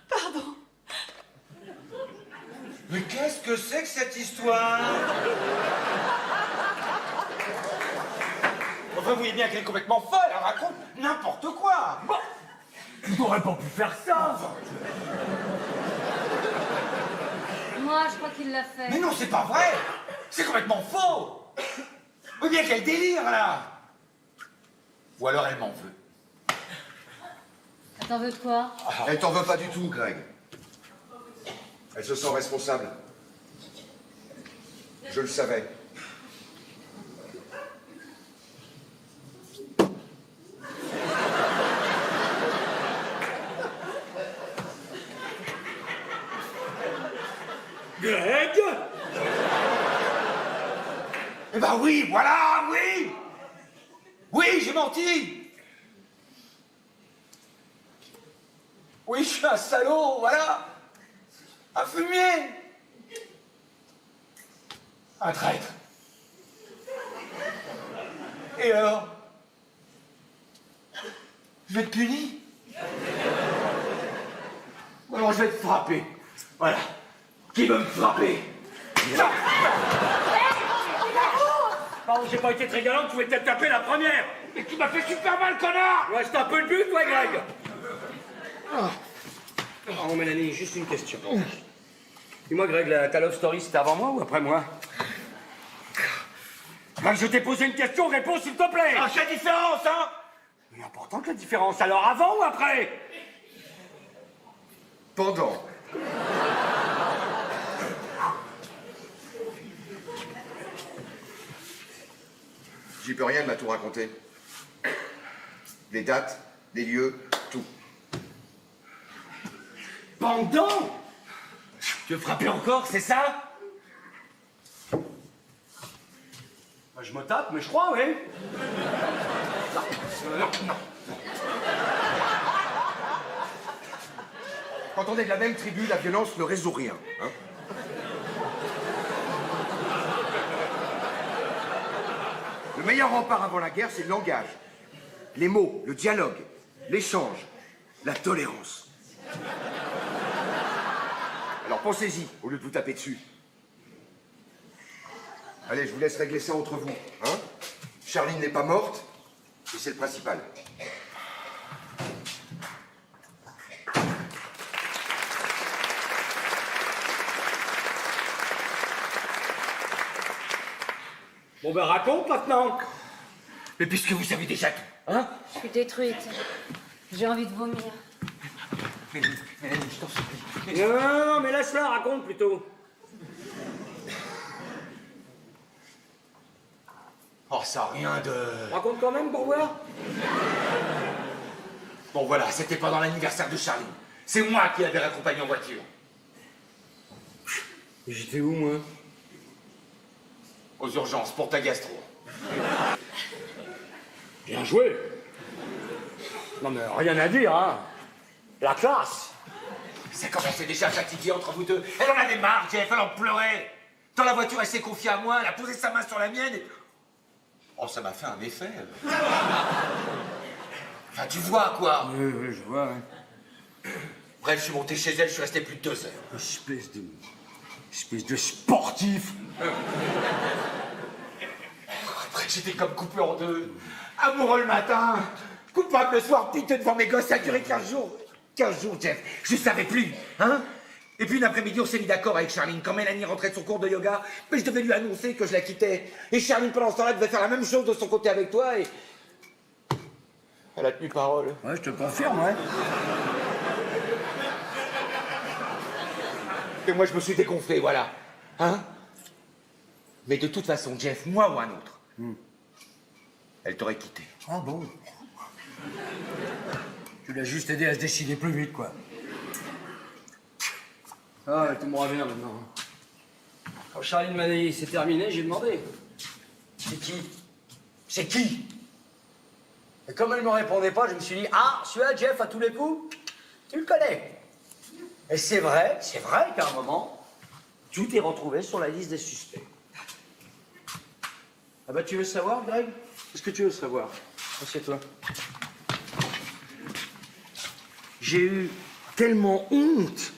Pardon. Mais qu'est-ce que c'est que cette histoire? Enfin, vous voyez bien qu'elle est complètement folle, elle raconte n'importe quoi. Bon, Tu n'aurais pas pu faire ça. Moi, je crois qu'il l'a fait. mais non, c'est pas vrai. C'est complètement faux. Vous voyez bien qu'elle délire, là. Ou alors elle m'en veut. T'en veux de quoi? Elle t'en veut pas du tout, Greg. Elle se sent responsable. Je le savais. Greg? Eh ben oui, voilà, oui. Oui, j'ai menti. Oui, je suis un salaud, voilà. Un fumier. Un traître. Et alors? Je vais être puni? Ou alors je vais te frapper. Voilà. Qui veut me frapper? Pardon, j'ai pas été très galant, tu pouvais peut-être taper la première. Et tu m'as fait super mal, connard! Ouais, c'est un peu le but, toi, Greg. Oh, Mélanie, juste une question. Dis-moi, Greg, ta love story, c'était avant moi ou après moi? Greg, je t'ai posé une question, réponds s'il te plaît. Ah, quelle différence, hein? Mais importante la différence, alors avant ou après? Pendant. J'y peux rien, elle m'a tout raconté. Les dates, les lieux, tout. Pendant? Tu veux frapper encore, c'est ça? Moi, je me tape, mais je crois, oui. Quand on est de la même tribu, la violence ne résout rien. Hein. Le meilleur rempart avant la guerre, c'est le langage. Les mots, le dialogue, l'échange, la tolérance. Alors pensez-y, au lieu de vous taper dessus. Allez, je vous laisse régler ça entre vous. Hein? Charline n'est pas morte, et c'est le principal. Bon, ben raconte maintenant. Mais puisque vous savez déjà tout, hein? Je suis détruite. J'ai envie de vomir. Mélanie, je t'en supplie. Non, mais laisse-la, raconte plutôt. Oh, ça, rien de... Raconte quand même pour voir. Bon, voilà, c'était pendant l'anniversaire de Charlie. C'est moi qui l'avais raccompagné en voiture. Et j'étais où, moi? Aux urgences, pour ta gastro. Bien joué. Non mais rien à dire, hein. La classe. Ça commençait déjà à fatiguer entre vous deux. Elle en avait marre, Jeff, elle en pleurait. Dans la voiture, elle s'est confiée à moi, elle a posé sa main sur la mienne et... Oh, ça m'a fait un effet. Enfin, tu vois, quoi. Oui, je vois, ouais. Bref, je suis monté chez elle, je suis resté plus de 2 heures. Espèce de sportif. Après, j'étais comme coupé en deux. Amoureux le matin, coupable le soir, piteux devant mes gosses, ça a duré 15 jours. 15 jours, Jeff, je savais plus, hein. Et puis une après-midi, on s'est mis d'accord avec Charline. Quand Mélanie rentrait de son cours de yoga, mais je devais lui annoncer que je la quittais. Et Charline, pendant ce temps-là, devait faire la même chose de son côté avec toi et... Elle a tenu parole. Ouais, je te confirme, ouais. Et moi, je me suis dégonflé, voilà. Hein? Mais de toute façon, Jeff, moi ou un autre, elle t'aurait quitté. Ah bon? Tu l'as juste aidé à se décider plus vite, quoi. Ah, tout me revient maintenant. Quand Charline m'a dit c'est terminé, j'ai demandé. C'est qui? C'est qui? Et comme elle me répondait pas, je me suis dit, ah, celui-là, Jeff, à tous les coups, tu le connais. Et c'est vrai qu'à un moment, tout est retrouvé sur la liste des suspects. Ah bah tu veux savoir, Greg? Qu'est-ce que tu veux savoir? Assieds-toi. J'ai eu tellement honte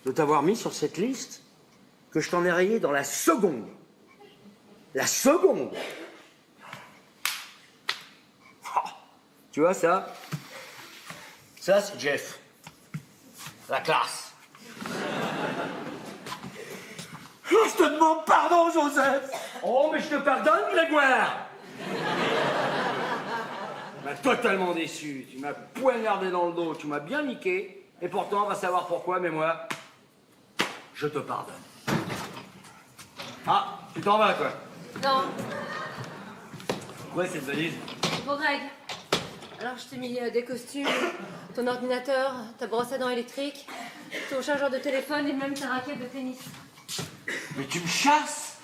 de t'avoir mis sur cette liste que je t'en ai rayé dans la seconde. La seconde! Oh, tu vois ça? Ça, c'est Jeff. La classe. Je te demande pardon, Joseph. Oh, mais je te pardonne, Grégoire! Tu m'as totalement déçu. Tu m'as poignardé dans le dos. Tu m'as bien niqué. Et pourtant, on va savoir pourquoi, mais moi, je te pardonne. Ah, tu t'en vas, quoi. Non, Ouais, cette valise. c'est pour Greg. Alors, je t'ai mis des costumes, ton ordinateur, ta brosse à dents électrique, ton chargeur de téléphone et même ta raquette de tennis. Mais tu me chasses?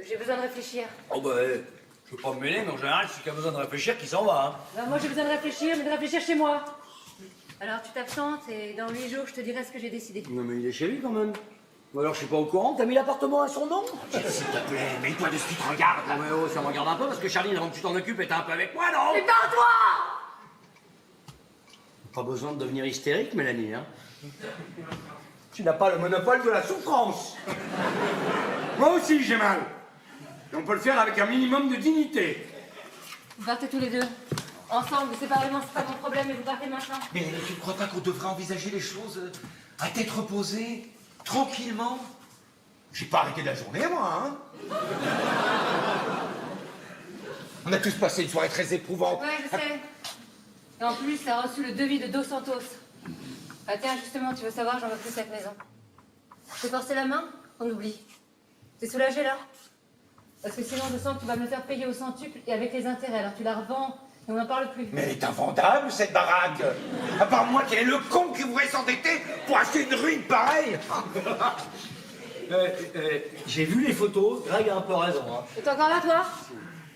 J'ai besoin de réfléchir. Oh, bah, je veux pas me mêler, mais en général, celui qui a besoin de réfléchir, qui s'en va, hein. Alors, moi, j'ai besoin de réfléchir, mais de réfléchir chez moi. Alors, tu t'absentes et dans 8 jours, je te dirai ce que j'ai décidé. Non, mais il est chez lui, quand même. Ou alors, je suis pas au courant, t'as mis l'appartement à son nom? S'il te plaît, mets-toi de ce qui te regarde. Non, mais oh, ça me regarde un peu, parce que Charline, avant que tu t'en occupes, était un peu avec moi, non? Mais parle-toi! Pas besoin de devenir hystérique, Mélanie, hein. Tu n'as pas le monopole de la souffrance. Moi aussi, j'ai mal. Et on peut le faire avec un minimum de dignité. Vous partez tous les deux. Ensemble, séparément, c'est pas mon problème, mais vous partez maintenant. Mais tu ne crois pas qu'on devrait envisager les choses à tête reposée, tranquillement? J'ai pas arrêté de la journée, moi, hein. On a tous passé une soirée très éprouvante. Ouais, je sais. Et en plus, t'as reçu le devis de Dos Santos. Ah tiens, justement, tu veux savoir, j'en veux plus cette maison. Je t'ai forcé la main? On oublie. T'es soulagé, là? Parce que sinon, je sens que tu vas me le faire payer au centuple et avec les intérêts. Alors tu la revends et on n'en parle plus. Mais elle est invendable, cette baraque. À part moi, quel est le con qui voudrait s'endetter pour acheter une ruine pareille? J'ai vu les photos, Greg a un peu raison, hein. Et t'es encore là, toi?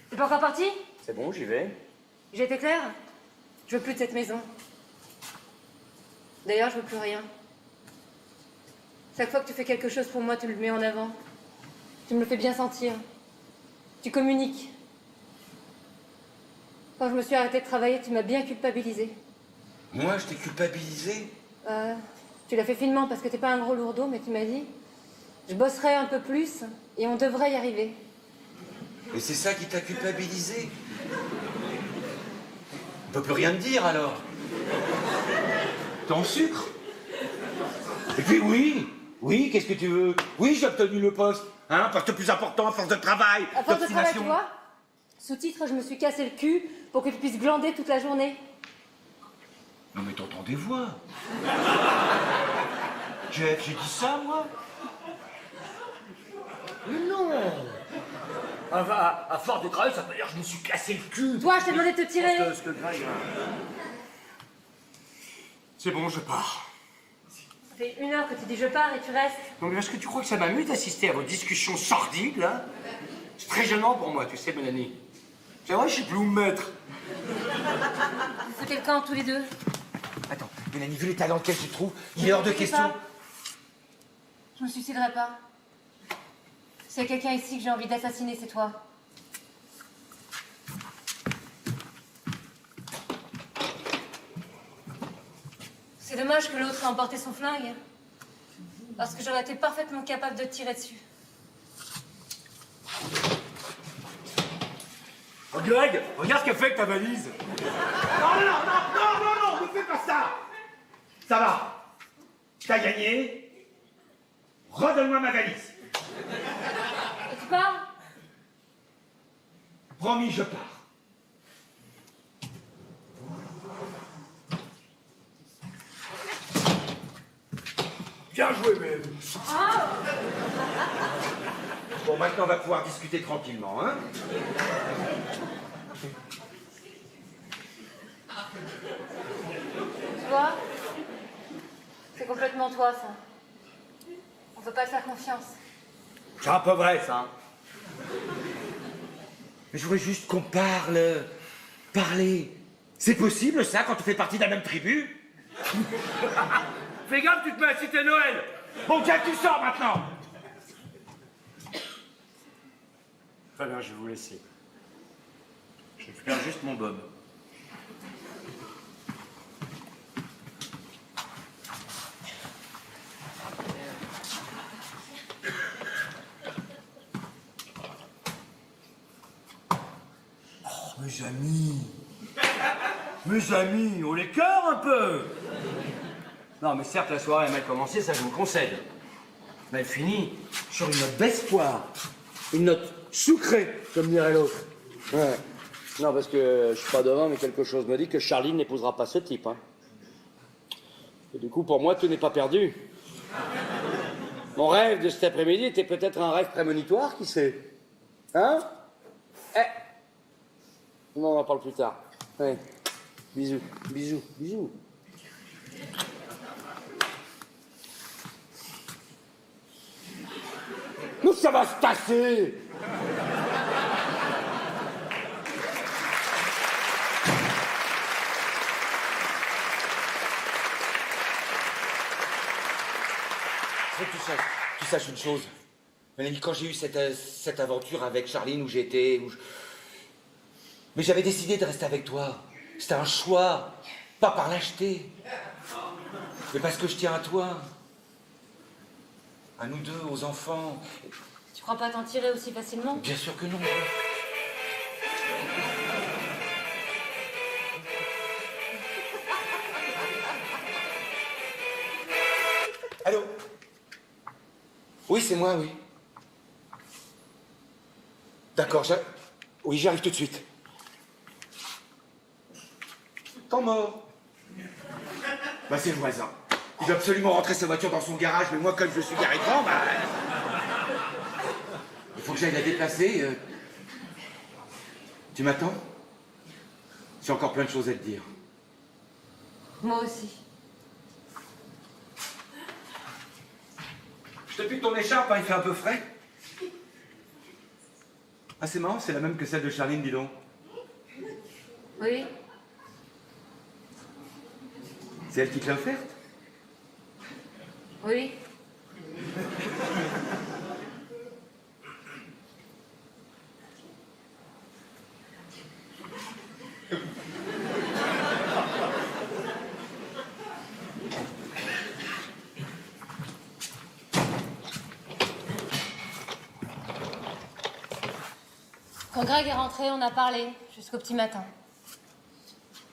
T'es pas encore parti? C'est bon, j'y vais. J'ai été claire? Je veux plus de cette maison. D'ailleurs, je veux plus rien. Chaque fois que tu fais quelque chose pour moi, tu le mets en avant. Tu me le fais bien sentir. Tu communiques. Quand je me suis arrêtée de travailler, tu m'as bien culpabilisée. Moi, je t'ai culpabilisé? Tu l'as fait finement parce que t'es pas un gros lourdeau, mais tu m'as dit je bosserai un peu plus et on devrait y arriver. Et c'est ça qui t'a culpabilisé? On peut plus rien te dire, alors. Ton sucre? Et puis oui, qu'est-ce que tu veux? Oui, j'ai obtenu le poste, hein, poste plus important, à force de travail, À force de travail, tu d'obstination. vois? Sous-titre, je me suis cassé le cul pour que tu puisses glander toute la journée. Non mais t'entends des voix. Jeff, j'ai dit ça, moi? Mais non! À force de travail, ça veut dire que je me suis cassé le cul. Toi, je t'ai demandé de te tirer. Ce que Greg, c'est bon, je pars. Ça fait 1 heure que tu dis je pars et tu restes. Donc, est-ce que tu crois que ça m'amuse d'assister à vos discussions sordides, là? C'est très gênant pour moi, tu sais, Mélanie. C'est vrai, je sais plus où me mettre. Vous foutez le camp tous les deux. Attends, Mélanie, vu l'état dans lequel tu te trouves, il est hors de question. Pas. Je me suiciderai pas. S'il y a quelqu'un ici que j'ai envie d'assassiner, c'est toi. C'est dommage que l'autre ait emporté son flingue. Parce que j'aurais été parfaitement capable de te tirer dessus. Oh, Greg, regarde ce qu'a fait avec ta valise. Non, ne fais pas ça. Ça va. T'as gagné. Redonne-moi ma valise. Et tu pars? Promis, je pars. Bien joué, même. Bon, maintenant, on va pouvoir discuter tranquillement, hein? Tu vois? C'est complètement toi, ça. On peut pas te faire confiance. C'est un peu vrai, ça. Hein. Mais je voudrais juste qu'on parle. Parler. C'est possible, ça, quand tu fais partie de la même tribu? Fais gaffe, tu te mets à citer Noël. Bon, tiens, tu sors maintenant. Très bien, je vais vous laisser. Je récupère juste mon bob. Mes amis, on les cœurs un peu. Non, mais certes, la soirée a mal commencé, ça je vous concède. Mais elle finit sur une note d'espoir. Une note sucrée, comme dirait l'autre. Ouais. Non, parce que je suis pas devant, mais quelque chose me dit que Charline n'épousera pas ce type. Hein. Et du coup, pour moi, tout n'est pas perdu. Mon rêve de cet après-midi était peut-être un rêve prémonitoire, qui sait? Hein? Non, on en parle plus tard. Ouais. Bisous, bisous, bisous. Nous, ça va se passer. Faut que tu saches une chose. Mélanie, quand j'ai eu cette aventure avec Charline où j'étais, mais j'avais décidé de rester avec toi. C'était un choix, pas par lâcheté. Mais parce que je tiens à toi. À nous deux, aux enfants. Tu crois pas t'en tirer aussi facilement? Bien sûr que non. Allô? Oui, c'est moi, oui. D'accord, oui, j'arrive tout de suite. Temps mort. Bah, c'est le voisin. Il doit absolument rentrer sa voiture dans son garage, mais moi, comme je suis garé devant, bah... Il faut que j'aille la déplacer. Tu m'attends? J'ai encore plein de choses à te dire. Moi aussi. Je te pique ton écharpe, hein, il fait un peu frais. Ah, c'est marrant, c'est la même que celle de Charline, dis donc. Oui. C'est elle qui te l'a offerte? Oui. Quand Greg est rentré, on a parlé jusqu'au petit matin.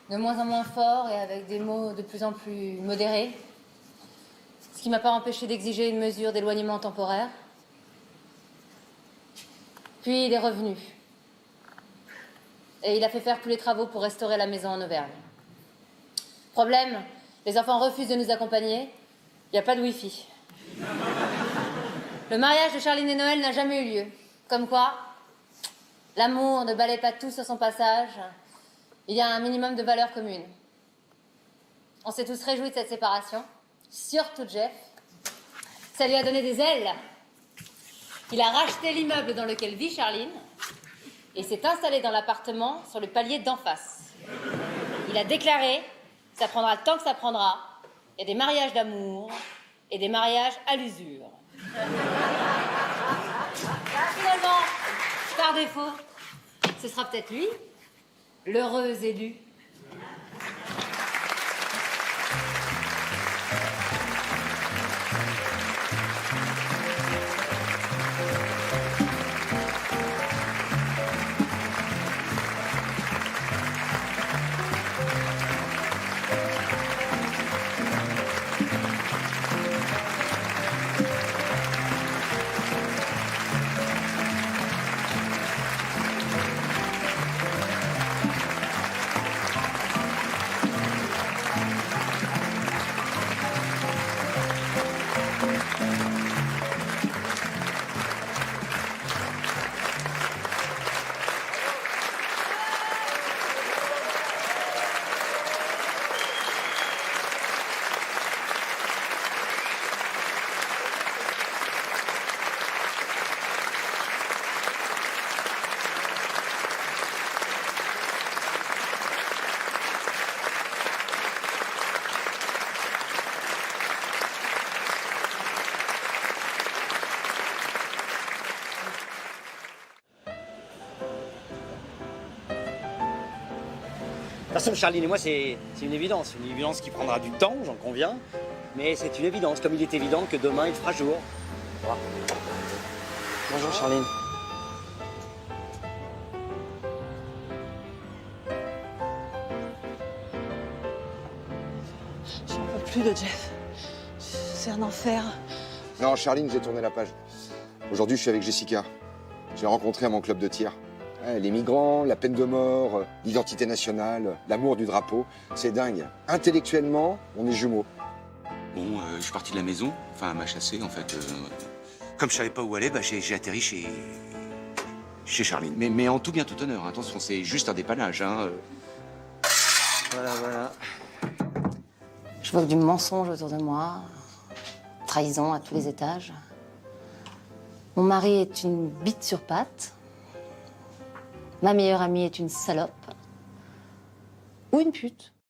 De moins en moins fort et avec des mots de plus en plus modérés. Ce qui m'a pas empêché d'exiger une mesure d'éloignement temporaire. Puis il est revenu. Et il a fait faire tous les travaux pour restaurer la maison en Auvergne. Problème, les enfants refusent de nous accompagner. Il n'y a pas de wifi. Le mariage de Charline et Noël n'a jamais eu lieu. Comme quoi, L'amour ne balaie pas tout sur son passage. Il y a un minimum de valeurs communes. On s'est tous réjouis de cette séparation, surtout Jeff. Ça lui a donné des ailes. Il a racheté l'immeuble dans lequel vit Charline et s'est installé dans l'appartement sur le palier d'en face. Il a déclaré « ça prendra le temps que ça prendra ». Il y a des mariages d'amour et des mariages à l'usure. Finalement, par défaut, ce sera peut-être lui, l'heureux élu. De toute façon, Charline et moi, c'est une évidence qui prendra du temps, j'en conviens, mais c'est une évidence, comme il est évident que demain il fera jour. Voilà. Bonjour Charline. J'en peux plus de Jeff. C'est un enfer. Non, Charline, j'ai tourné la page. Aujourd'hui, je suis avec Jessica. J'ai rencontré à mon club de tir. Ouais, les migrants, la peine de mort, l'identité nationale, l'amour du drapeau, c'est dingue. Intellectuellement, on est jumeaux. Bon, je suis parti de la maison, enfin, elle m'a chassé, en fait. Comme je savais pas où aller, bah, j'ai atterri chez Charline. Mais en tout bien, tout honneur, attention, c'est juste un dépannage, hein. Voilà. Je vois du mensonge autour de moi, trahison à tous les étages. Mon mari est une bite sur pattes. Ma meilleure amie est une salope. Ou une pute.